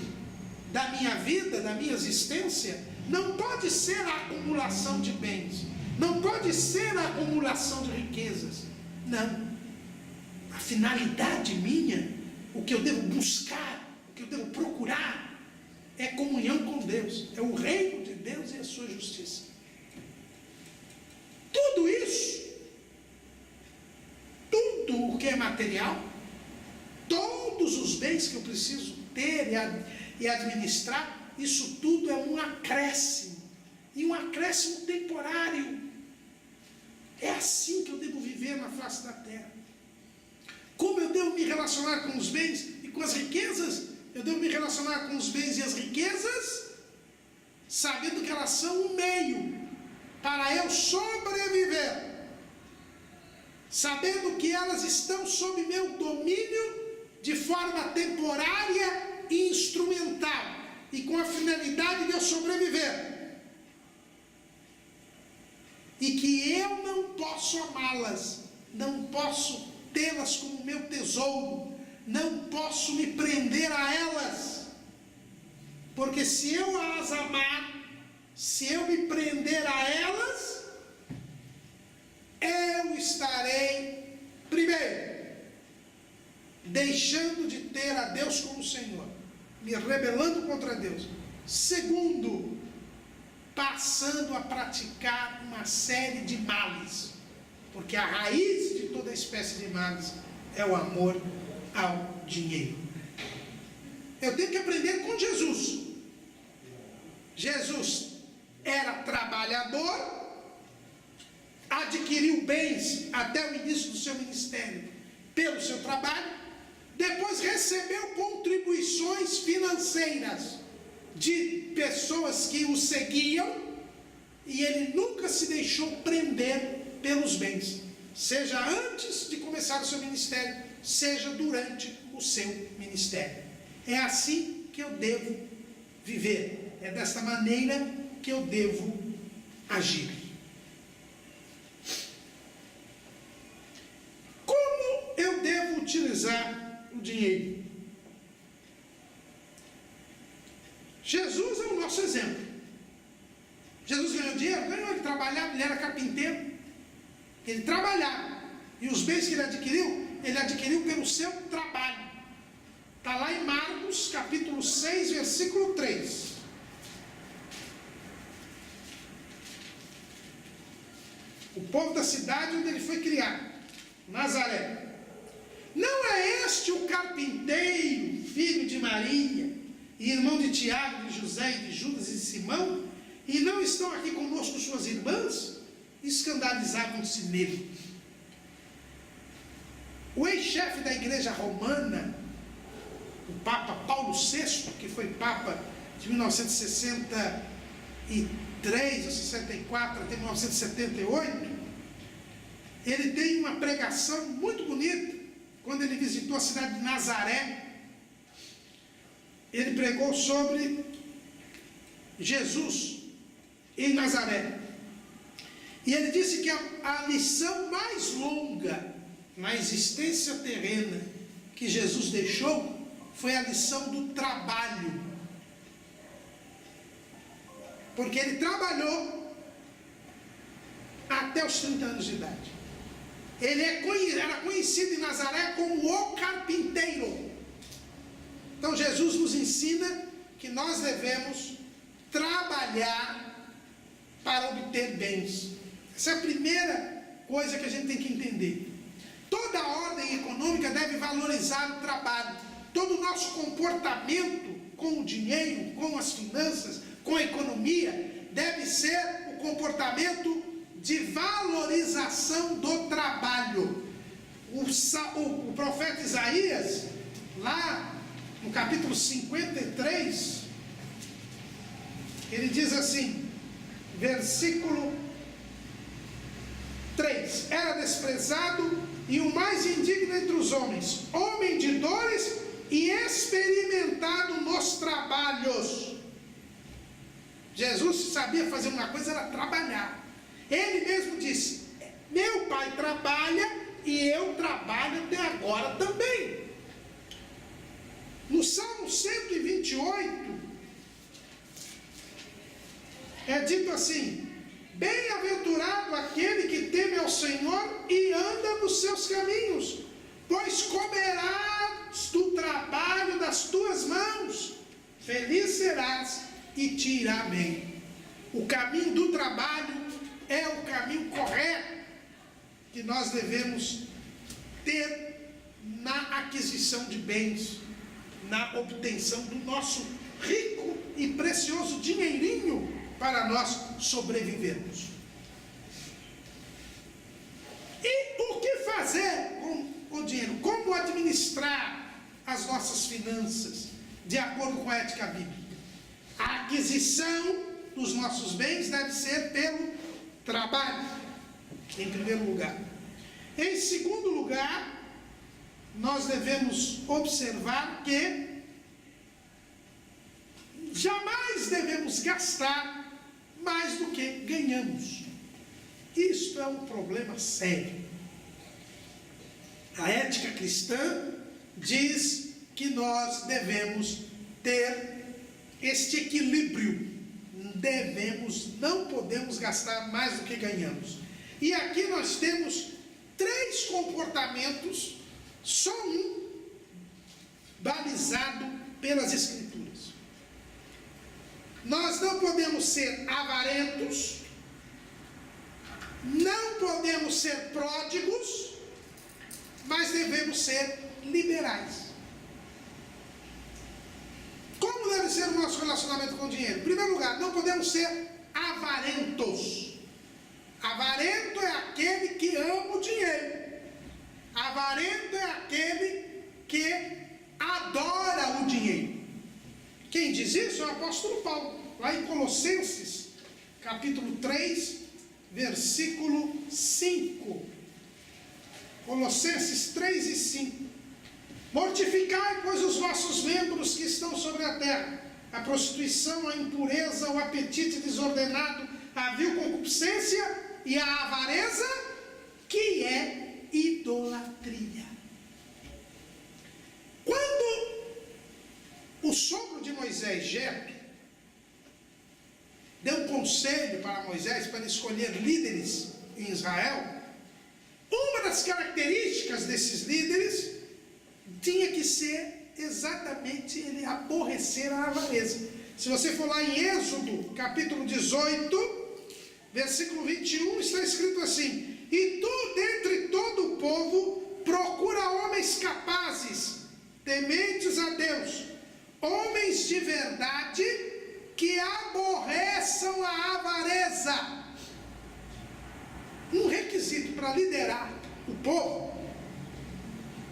da minha vida, da minha existência, não pode ser a acumulação de bens, não pode ser a acumulação de riquezas. Não. A finalidade minha, o que eu devo buscar, o que eu devo procurar, é comunhão com Deus, é o reino de Deus e a sua justiça. Tudo isso, tudo o que é material, todos os bens que eu preciso ter e administrar, isso tudo é um acréscimo, e um acréscimo temporário. É assim que eu devo viver na face da terra. Como eu devo me relacionar com os bens e com as riquezas? Eu devo me relacionar com os bens e as riquezas, sabendo que elas são um meio para eu sobreviver, sabendo que elas estão sob meu domínio de forma temporária e instrumental, e com a finalidade de eu sobreviver, e que eu não posso amá-las, não posso tê-las como meu tesouro, não posso me prender a elas, porque se eu as amar, se eu me prender a elas, estarei, primeiro, deixando de ter a Deus como Senhor, me rebelando contra Deus. Segundo, passando a praticar uma série de males, porque a raiz de toda espécie de males é o amor ao dinheiro. Eu tenho que aprender com Jesus. Jesus era trabalhador, adquiriu bens até o início do seu ministério pelo seu trabalho, depois recebeu contribuições financeiras de pessoas que o seguiam, e ele nunca se deixou prender pelos bens, seja antes de começar o seu ministério, seja durante o seu ministério. É assim que eu devo viver, é desta maneira que eu devo agir. Como eu devo utilizar o dinheiro? Jesus é o nosso exemplo. Jesus ganhou dinheiro? Ganhou, ele trabalhava, ele era carpinteiro. Ele trabalhava. E os bens que ele adquiriu pelo seu trabalho. Está lá em Marcos, capítulo 6, versículo 3. O povo da cidade onde ele foi criado, Nazaré. Não é este o carpinteiro, filho de Maria, e irmão de Tiago, de José, e de Judas e de Simão? E não estão aqui conosco suas irmãs? Escandalizavam-se nele. O ex-chefe da igreja romana, o Papa Paulo VI, que foi Papa de 1963 ou 64 até 1978, ele tem uma pregação muito bonita. Quando ele visitou a cidade de Nazaré, ele pregou sobre Jesus em Nazaré. E ele disse que a lição mais longa na existência terrena que Jesus deixou foi a lição do trabalho. Porque ele trabalhou até os 30 anos de idade. Ele era conhecido em Nazaré como o carpinteiro. Então Jesus nos ensina que nós devemos trabalhar para obter bens. Essa é a primeira coisa que a gente tem que entender. Toda ordem econômica deve valorizar o trabalho. Todo o nosso comportamento com o dinheiro, com as finanças, com a economia, deve ser o comportamento de valorização do trabalho. O profeta Isaías, lá no capítulo 53, ele diz assim, versículo 3: era desprezado e o mais indigno entre os homens, homem de dores e experimentado nos trabalhos. Jesus sabia fazer uma coisa, era trabalhar. Ele mesmo disse: meu pai trabalha e eu trabalho até agora também. No Salmo 128 é dito assim: bem-aventurado aquele que teme ao Senhor e anda nos seus caminhos, pois comerás do trabalho das tuas mãos, feliz serás e te irá bem. O caminho do trabalho é o caminho correto que nós devemos ter na aquisição de bens, na obtenção do nosso rico e precioso dinheirinho para nós sobrevivermos. E o que fazer com o dinheiro? Como administrar as nossas finanças de acordo com a ética bíblica? A aquisição dos nossos bens deve ser pelo trabalho, em primeiro lugar. Em segundo lugar, nós devemos observar que jamais devemos gastar mais do que ganhamos. Isto é um problema sério. A ética cristã diz que nós devemos ter este equilíbrio. Não podemos gastar mais do que ganhamos. E aqui nós temos 3 comportamentos, só um balizado pelas Escrituras. Nós não podemos ser avarentos, não podemos ser pródigos, mas devemos ser liberais. Como deve ser o nosso relacionamento com o dinheiro? Em primeiro lugar, não podemos ser avarentos. Avarento é aquele que ama o dinheiro. Avarento é aquele que adora o dinheiro. Quem diz isso é o apóstolo Paulo, lá em Colossenses, capítulo 3, versículo 5. Colossenses 3 e 5. Mortificai, pois, os vossos membros que estão sobre a terra: a prostituição, a impureza, o apetite desordenado, a vil concupiscência e a avareza, que é idolatria. Quando o sogro de Moisés, Jetro, deu um conselho para Moisés para escolher líderes em Israel, uma das características desses líderes tinha que ser exatamente ele aborrecer a avareza. Se você for lá em Êxodo, capítulo 18, versículo 21, está escrito assim: e tu, dentre todo o povo, procura homens capazes, tementes a Deus, homens de verdade, que aborreçam a avareza. Um requisito para liderar o povo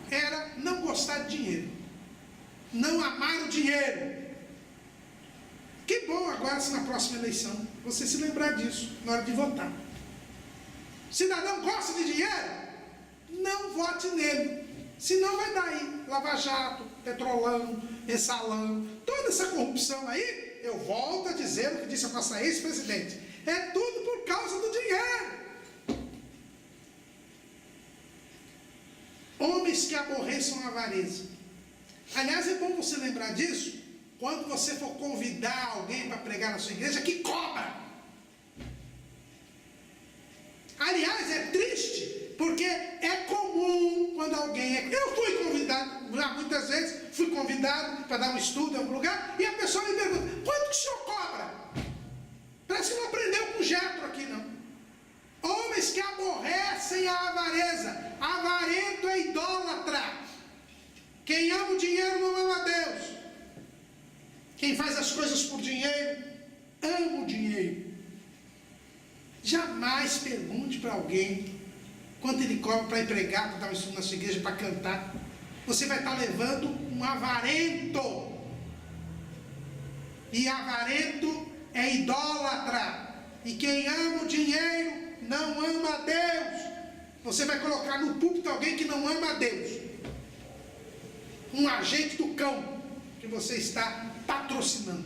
era não gostar de dinheiro, não amar o dinheiro. Que bom agora se na próxima eleição você se lembrar disso na hora de votar. Cidadão gosta de dinheiro? Não vote nele, senão vai dar aí Lava Jato, Petrolão, Mensalão, toda essa corrupção aí. Eu volto a dizer o que disse a nossa ex-presidente: é tudo por causa do dinheiro. Homens que aborreçam a avareza. Aliás, é bom você lembrar disso quando você for convidar alguém para pregar na sua igreja que cobra. Aliás, é triste, porque é comum quando alguém eu fui convidado, muitas vezes fui convidado para dar um estudo em algum lugar, e a pessoa me pergunta: quanto que o senhor cobra? Parece que não aprendeu com Jetro aqui, não. Homens que aborrecem a avareza. Avarento é idólatra. Quem ama o dinheiro não ama a Deus. Quem faz as coisas por dinheiro, ama o dinheiro. Jamais pergunte para alguém quanto ele cobra para ir pregar, para dar um estudo na sua igreja, para cantar. Você vai estar levando um avarento. E avarento é idólatra. E quem ama o dinheiro não ama a Deus. Você vai colocar no púlpito alguém que não ama a Deus, um agente do cão que você está patrocinando.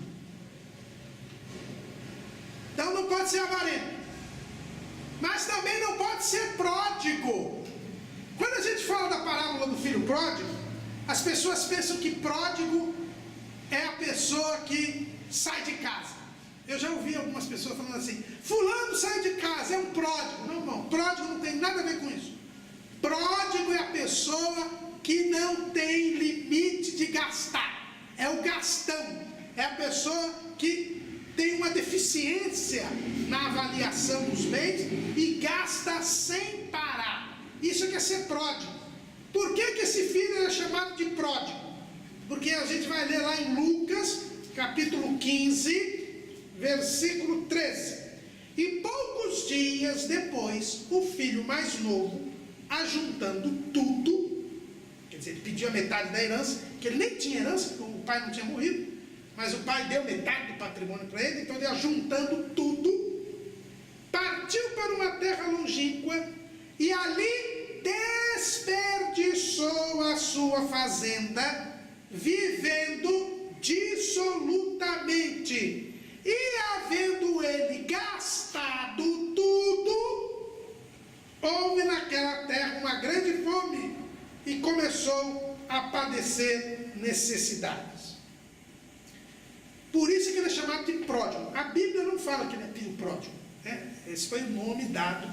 Então não pode ser avarento, mas também não pode ser pródigo. Quando a gente fala da parábola do filho pródigo, as pessoas pensam que pródigo é a pessoa que sai de casa. Eu já ouvi algumas pessoas falando assim: fulano sai de casa, é um pródigo. Não, irmão, pródigo não tem nada a ver com isso. Pródigo é a pessoa que não tem limite de gastar. É o gastão. É a pessoa que tem uma deficiência na avaliação dos bens e gasta sem parar. Isso é que é ser pródigo. Por que esse filho é chamado de pródigo? Porque a gente vai ler lá em Lucas, capítulo 15, versículo 13. E poucos dias depois, o filho mais novo, ajuntando tudo, quer dizer, ele pediu a metade da herança, que ele nem tinha herança, porque o pai não tinha morrido, mas o pai deu metade do patrimônio para ele, então ele, ajuntando tudo, partiu para uma terra longínqua e ali desperdiçou a sua fazenda, vivendo dissolutamente. E havendo ele gastado tudo, houve naquela terra uma grande fome e começou a padecer necessidades. Por isso que ele é chamado de pródigo. A Bíblia não fala que ele é filho pródigo, né? Esse foi o nome dado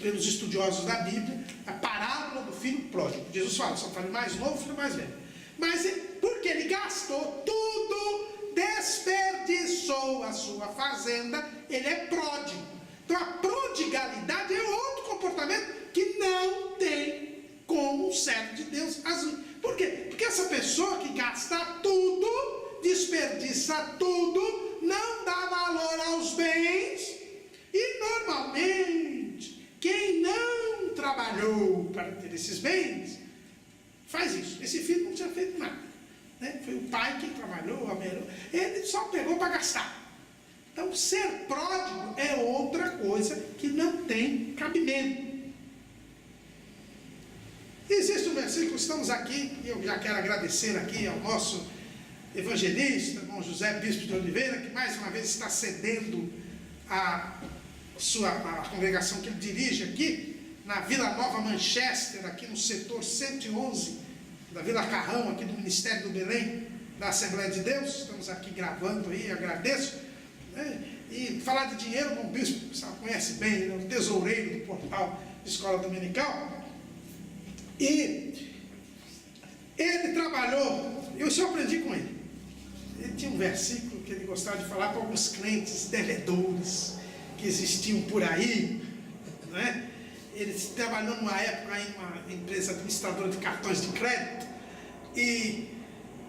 pelos estudiosos da Bíblia, a parábola do filho pródigo. Jesus fala, só fala mais novo, filho mais velho. Mas porque ele gastou tudo, desperdiçou a sua fazenda, ele é pródigo. Então a prodigalidade é outro comportamento que não tem como um servo de Deus agir. Por quê? Porque essa pessoa que gasta tudo, desperdiça tudo, não dá valor aos bens, e normalmente quem não trabalhou para ter esses bens faz isso. Esse filho não tinha feito nada, né? Foi o pai quem trabalhou, ele só pegou para gastar. Então ser pródigo é outra coisa que não tem cabimento. Existe um versículo, estamos aqui, e eu já quero agradecer aqui ao nosso evangelista, irmão José Bispo de Oliveira, que mais uma vez está cedendo a congregação que ele dirige aqui, na Vila Nova Manchester, aqui no setor 111, da Vila Carrão, aqui do Ministério do Belém, da Assembleia de Deus. Estamos aqui gravando aí, agradeço. Né? E falar de dinheiro, o irmão Bispo, você conhece bem, ele é o tesoureiro do portal de Escola Dominical. E ele trabalhou, eu só aprendi com ele. Ele tinha um versículo que ele gostava de falar para alguns crentes devedores que existiam por aí, né? Ele trabalhou numa época em uma empresa administradora de cartões de crédito, e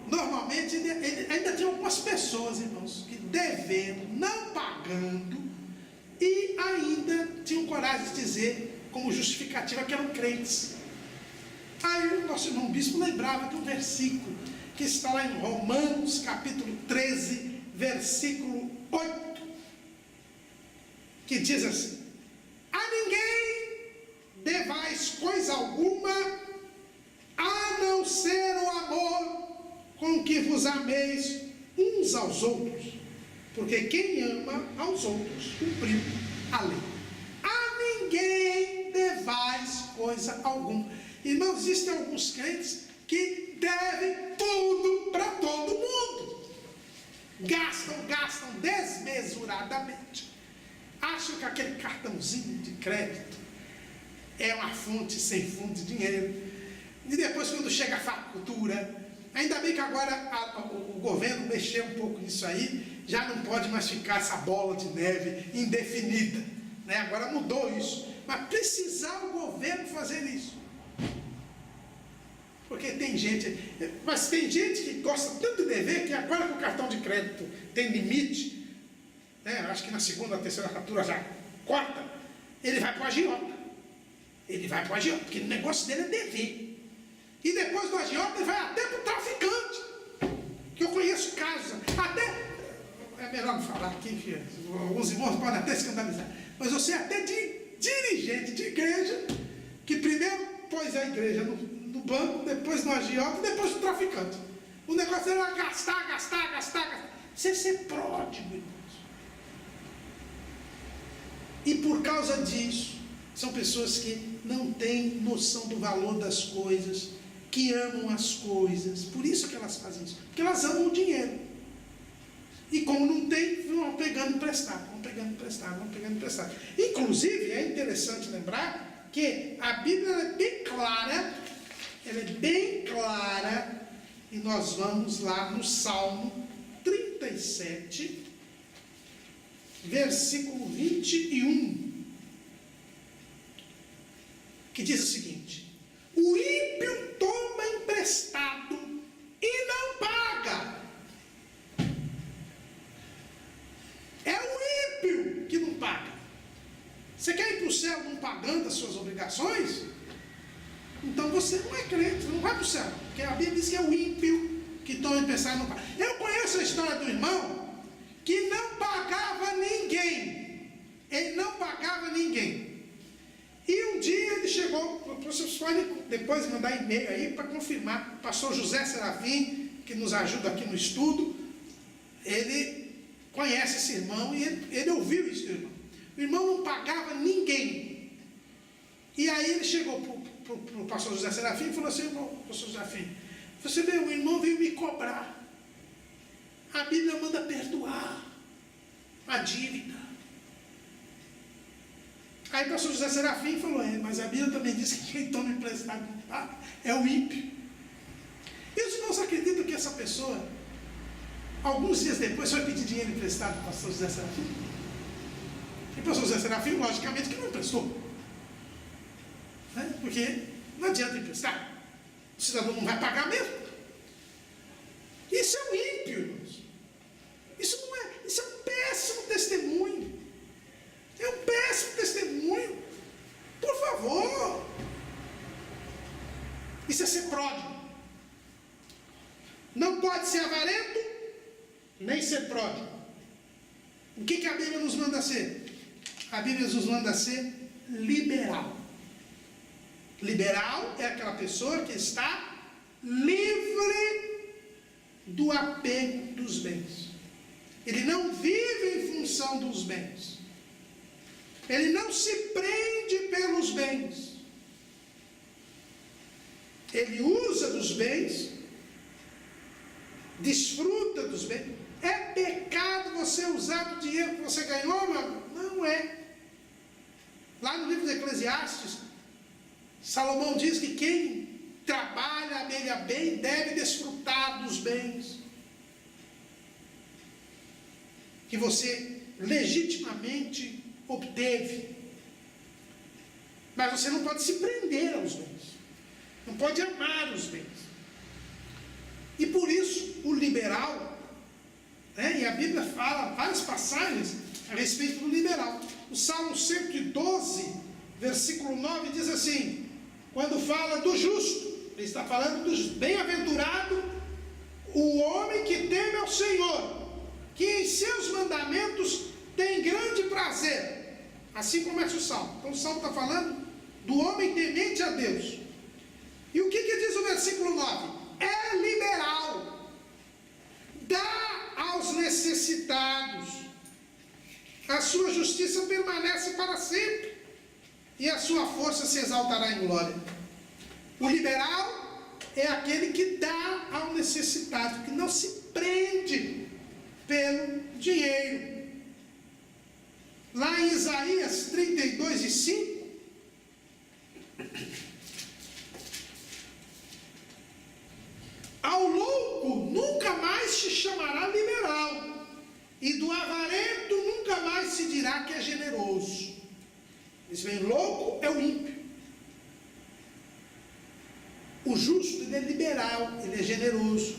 normalmente ele ainda tinha algumas pessoas, irmãos, que devendo, não pagando, e ainda tinham coragem de dizer como justificativa que eram crentes. Aí o nosso irmão Bispo lembrava de um versículo que está lá em Romanos capítulo 13, versículo 8, que diz assim: a ninguém devais coisa alguma, a não ser o amor com que vos ameis uns aos outros, porque quem ama aos outros cumpriu a lei. A ninguém devais coisa alguma. Irmãos, existem alguns crentes que devem tudo para todo mundo. Gastam desmesuradamente. Acham que aquele cartãozinho de crédito é uma fonte sem fundo de dinheiro. E depois, quando chega a fatura, ainda bem que agora o governo mexeu um pouco nisso aí, já não pode mais ficar essa bola de neve indefinida, né? Agora mudou isso. Mas precisava o governo fazer isso. Porque tem gente que gosta tanto de dever, que agora que o cartão de crédito tem limite, né, acho que na segunda ou terceira fatura já corta, ele vai para o agiota. Porque o negócio dele é dever. E depois do agiota ele vai até para o traficante. Que eu conheço casos, até, é melhor não falar aqui, que alguns irmãos podem até escandalizar, mas eu sei até de dirigente de igreja, que primeiro pôs a igreja no banco, depois no agiota, depois no traficante. O negócio era gastar. Você ser pródigo, irmãos. E por causa disso, são pessoas que não têm noção do valor das coisas, que amam as coisas. Por isso que elas fazem isso, porque elas amam o dinheiro. E como não tem, vão pegando emprestado. Inclusive, é interessante lembrar que a Bíblia é bem clara, e nós vamos lá no Salmo 37, versículo 21, que diz o seguinte: o ímpio toma emprestado e não paga. É o ímpio que não paga. Você quer ir para o céu não pagando as suas obrigações? Então você não é crente, não vai para o céu. Porque a Bíblia diz que é o ímpio que toma emprestado e não paga. Eu conheço a história do irmão que não pagava ninguém. Ele não pagava ninguém. E um dia ele chegou, vocês podem depois mandar e-mail aí para confirmar. O pastor José Serafim, que nos ajuda aqui no estudo, ele conhece esse irmão e ele ouviu isso do irmão. O irmão não pagava ninguém. E aí ele chegou para o pastor José Serafim e falou assim: irmão, pastor Serafim, você vê, o irmão veio me cobrar. A Bíblia manda perdoar a dívida. Aí o pastor José Serafim falou: mas a Bíblia também diz que quem toma emprestado é o ímpio. E os irmãos acreditam que essa pessoa, alguns dias depois, foi pedir dinheiro emprestado para o pastor José Serafim? E o pastor José Serafim, logicamente, que não emprestou, né? Porque não adianta emprestar, o cidadão não vai pagar mesmo. Isso é o ímpio, irmãos. Isso é um péssimo testemunho. É um péssimo testemunho. Por favor. Isso é ser pródigo. Não pode ser avarento, nem ser pródigo. O que a Bíblia nos manda ser? A Bíblia nos manda ser liberal. Liberal é aquela pessoa que está livre do apego dos bens. Ele não vive em função dos bens. Ele não se prende pelos bens. Ele usa dos bens, desfruta dos bens. É pecado você usar o dinheiro que você ganhou, mano? Não é. Lá no livro de Eclesiastes, Salomão diz que quem trabalha, ameia bem, deve desfrutar dos bens que você legitimamente obteve. Mas você não pode se prender aos bens, não pode amar os bens. E por isso o liberal, e a Bíblia fala várias passagens a respeito do liberal. O Salmo 112, versículo 9 diz assim, quando fala do justo, ele está falando dos bem-aventurado, o homem que teme ao Senhor, que em seus mandamentos tem grande prazer. Assim começa o Salmo. Então o Salmo está falando do homem temente a Deus. E o que diz o versículo 9? É liberal, dá aos necessitados, a sua justiça permanece para sempre, e a sua força se exaltará em glória. O liberal é aquele que dá ao necessitado, que não se prende pelo dinheiro. Lá em Isaías 32:5, ao louco nunca mais se chamará liberal, e do avarento nunca mais se dirá que é generoso. Esse bem louco é o ímpio. O justo, ele é liberal, ele é generoso.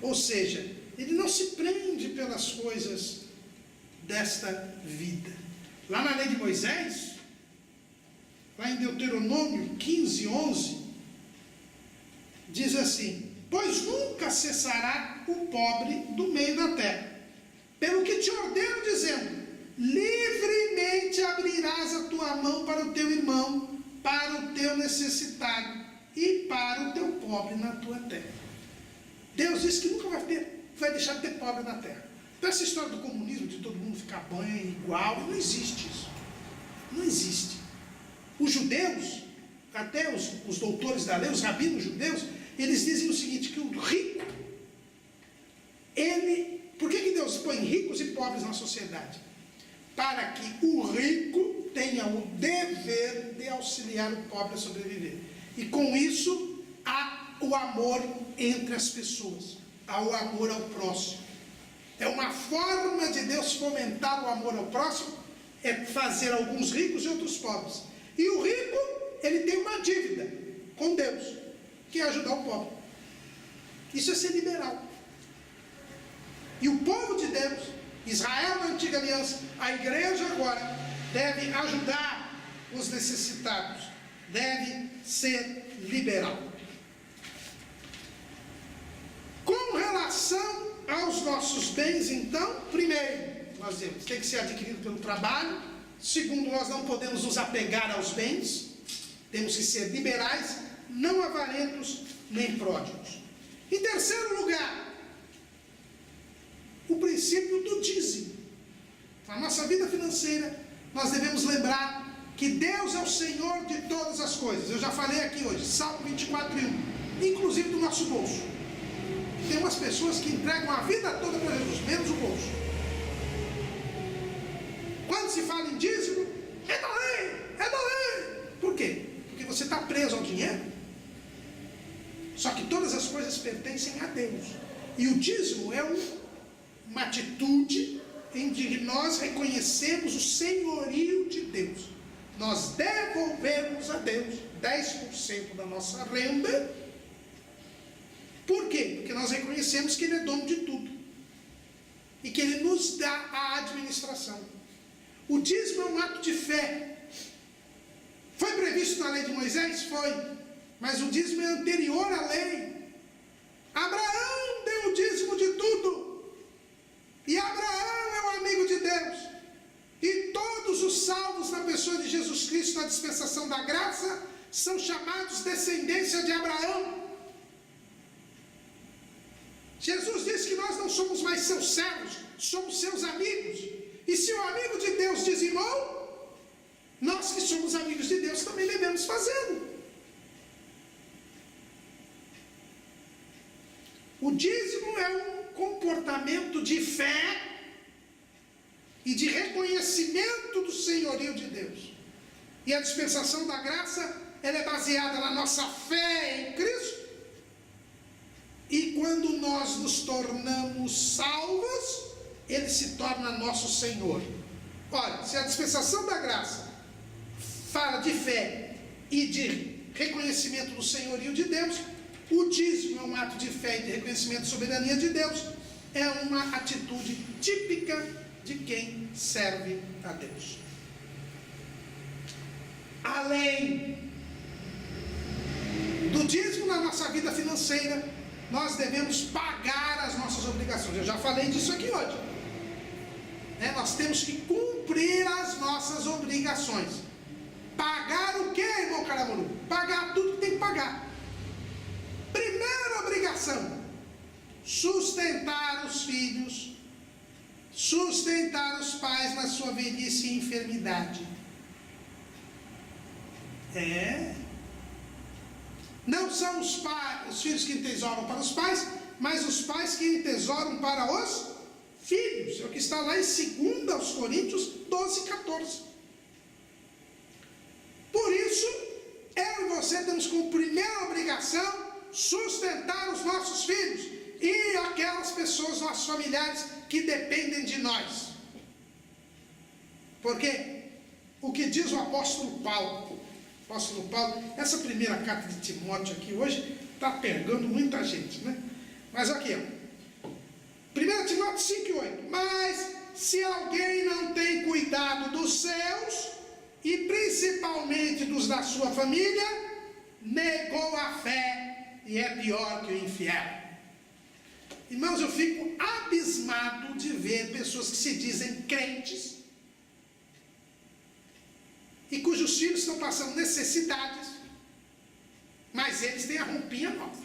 Ou seja, ele não se prende pelas coisas desta vida. Lá na lei de Moisés, lá em Deuteronômio 15:11, diz assim: pois nunca cessará o pobre do meio da terra, pelo que te ordeno, dizendo, livremente abrirás a tua mão para o teu irmão, para o teu necessitado e para o teu pobre na tua terra. Deus disse que nunca vai deixar de ter pobre na terra. Então essa história do comunismo, de todo mundo ficar banho igual, não existe isso. Não existe. Os judeus, até os doutores da lei, os rabinos judeus, eles dizem o seguinte, que o rico, por que Deus põe ricos e pobres na sociedade? Para que o rico tenha o dever de auxiliar o pobre a sobreviver. E com isso, há o amor entre as pessoas, há o amor ao próximo. É uma forma de Deus fomentar o amor ao próximo, é fazer alguns ricos e outros pobres. E o rico, ele tem uma dívida com Deus, que é ajudar o pobre. Isso é ser liberal. E o povo de Deus, Israel na antiga aliança, a igreja agora, deve ajudar os necessitados, deve ser liberal. Com relação aos nossos bens, então, primeiro, nós temos, tem que ser adquirido pelo trabalho. Segundo, nós não podemos nos apegar aos bens, temos que ser liberais, não avarentos nem pródigos. Em terceiro lugar, o princípio do dízimo. Na nossa vida financeira, nós devemos lembrar que Deus é o Senhor de todas as coisas. Eu já falei aqui hoje, Salmo 24:1, inclusive do nosso bolso. Tem umas pessoas que entregam a vida toda para Jesus, menos o bolso. Quando se fala em dízimo, é da lei, é dinheiro. Só que todas as coisas pertencem a Deus. E o dízimo é uma atitude em que nós reconhecemos o senhorio de Deus. Nós devolvemos a Deus 10% da nossa renda. Por quê? Porque nós reconhecemos que Ele é dono de tudo. E que Ele nos dá a administração. O dízimo é um ato de fé. Foi previsto na lei de Moisés? Foi. Mas o dízimo é anterior à lei. Abraão deu o dízimo de tudo. E Abraão é o amigo de Deus. E todos os salvos na pessoa de Jesus Cristo, na dispensação da graça, são chamados descendência de Abraão. Jesus disse que nós não somos mais seus servos, somos seus amigos. E se o amigo de Deus dizimou, nós que somos amigos de Deus também devemos fazê-lo. O dízimo é um comportamento de fé e de reconhecimento do senhorio de Deus. E a dispensação da graça, ela é baseada na nossa fé em Cristo. E quando nós nos tornamos salvos, Ele se torna nosso Senhor. Olha, se a dispensação da graça fala de fé e de reconhecimento do senhorio de Deus, o dízimo é um ato de fé e de reconhecimento da soberania de Deus. É uma atitude típica de quem serve a Deus. Além do dízimo na nossa vida financeira, nós devemos pagar as nossas obrigações. Eu já falei disso aqui hoje. Nós temos que cumprir as nossas obrigações. Pagar o que, irmão Caramuru? Pagar tudo que tem que pagar. Primeira obrigação: sustentar os filhos, sustentar os pais na sua velhice e enfermidade. Não são os filhos que entesouram para os pais, mas os pais que entesouram para os filhos. É o que está lá em 2 Coríntios 12, 14. Por isso, eu e você temos como primeira obrigação sustentar os nossos filhos e aquelas pessoas, nossos familiares, que dependem de nós. Porque o que diz o apóstolo Paulo, essa primeira carta de Timóteo aqui hoje está pegando muita gente, né? Mas aqui, 1 Timóteo 5,8. Mas se alguém não tem cuidado dos seus, e principalmente dos da sua família, negou a fé e é pior que o infiel. Irmãos, eu fico abismado de ver pessoas que se dizem crentes e cujos filhos estão passando necessidades, mas eles têm a roupinha nova.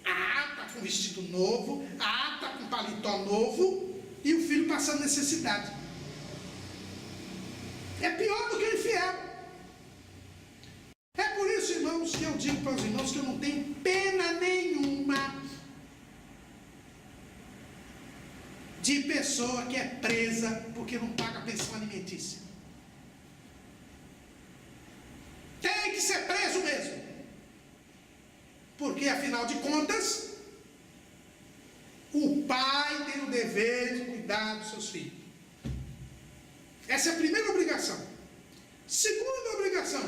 Está com vestido novo, está com paletó novo, e o filho passando necessidade. É pior do que o infiel. É por isso, irmãos, que eu digo para os irmãos que eu não tenho pena nenhuma de pessoa que é presa porque não paga pensão alimentícia. Tem que ser preso mesmo. Porque, afinal de contas, o pai tem o dever de cuidar dos seus filhos. Essa é a primeira obrigação. Segunda obrigação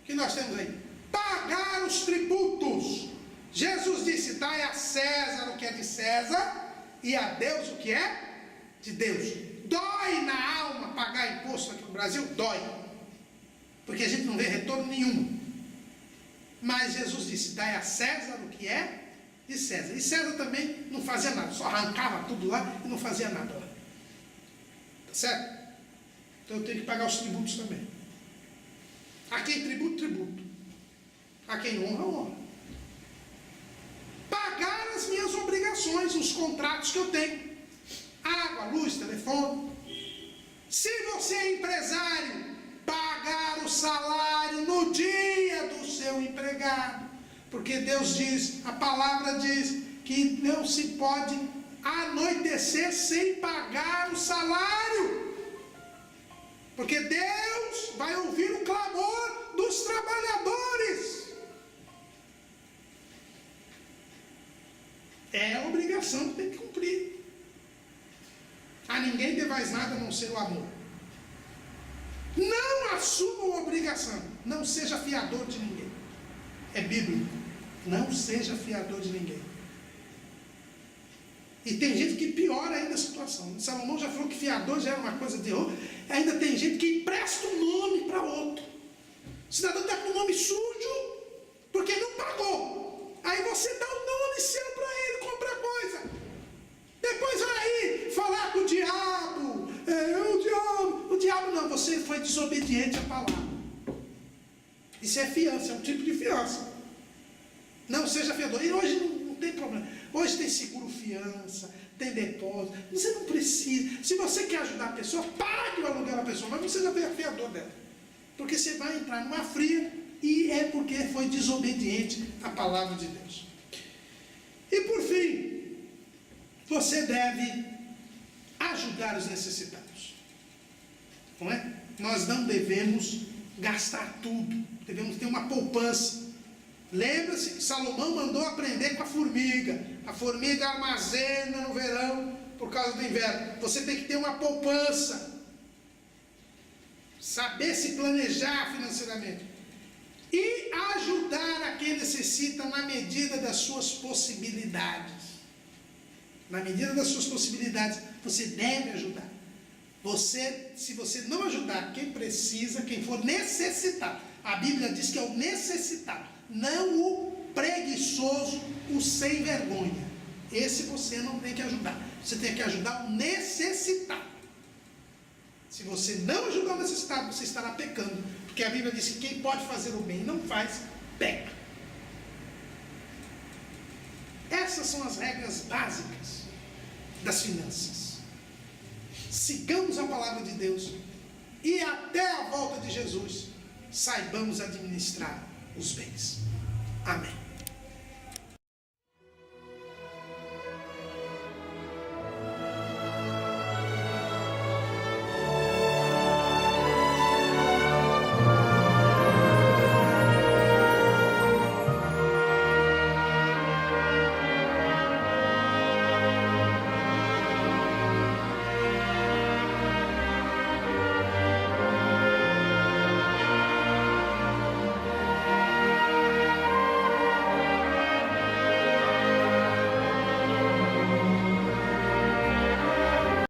que nós temos aí: pagar os tributos. Jesus disse: dai a César o que é de César e a Deus o que é de Deus. Dói na alma pagar imposto aqui no Brasil? Dói, porque a gente não vê retorno nenhum. Mas Jesus disse: dai a César o que é de César. E César também não fazia nada, só arrancava tudo lá e não fazia nada lá. Tá certo? Então eu tenho que pagar os tributos também. A quem tributo, tributo. A quem honra, honra. Pagar as minhas obrigações, os contratos que eu tenho. Água, luz, telefone. Se você é empresário, pagar o salário no dia do seu empregado. Porque Deus diz, a palavra diz, que não se pode anoitecer sem pagar o salário. Porque Deus vai ouvir o clamor dos trabalhadores. obrigação que tem que cumprir. A ninguém devais nada a não ser o amor. Não assuma uma obrigação. Não seja fiador de ninguém. É bíblico. Não seja fiador de ninguém. E tem gente que piora ainda a situação. Salomão já falou que fiador já era uma coisa de outro. Ainda tem gente que empresta um nome para outro. O cidadão está com o nome sujo porque não pagou. Aí você dá o nome seu para ele comprar coisa. Depois vai aí falar com o diabo. O diabo não, você foi desobediente à palavra. Isso é fiança, é um tipo de fiança. Não seja fiador. E hoje não tem problema. Hoje tem seguro fiança, tem depósito. Você não precisa. Se você quer ajudar a pessoa, pague o aluguel da pessoa, mas não seja fiador dela. Porque você vai entrar numa fria e é porque foi desobediente à palavra de Deus. E por fim, você deve ajudar os necessitados. Não é? Nós não devemos gastar tudo. Devemos ter uma poupança. Lembra-se que Salomão mandou aprender com a formiga. A formiga armazena no verão por causa do inverno. Você tem que ter uma poupança. Saber se planejar financeiramente. E ajudar a quem necessita na medida das suas possibilidades. Na medida das suas possibilidades, você deve ajudar. Se você não ajudar quem precisa, quem for necessitado, a Bíblia diz que é o necessitado, não o preguiçoso, o sem vergonha. Esse você não tem que ajudar. Você tem que ajudar o necessitado. Se você não ajudar o necessitado, você estará pecando. Porque a Bíblia diz que quem pode fazer o bem e não faz, peca. Essas são as regras básicas das finanças. Sigamos a palavra de Deus e até a volta de Jesus saibamos administrar os bens. Amém.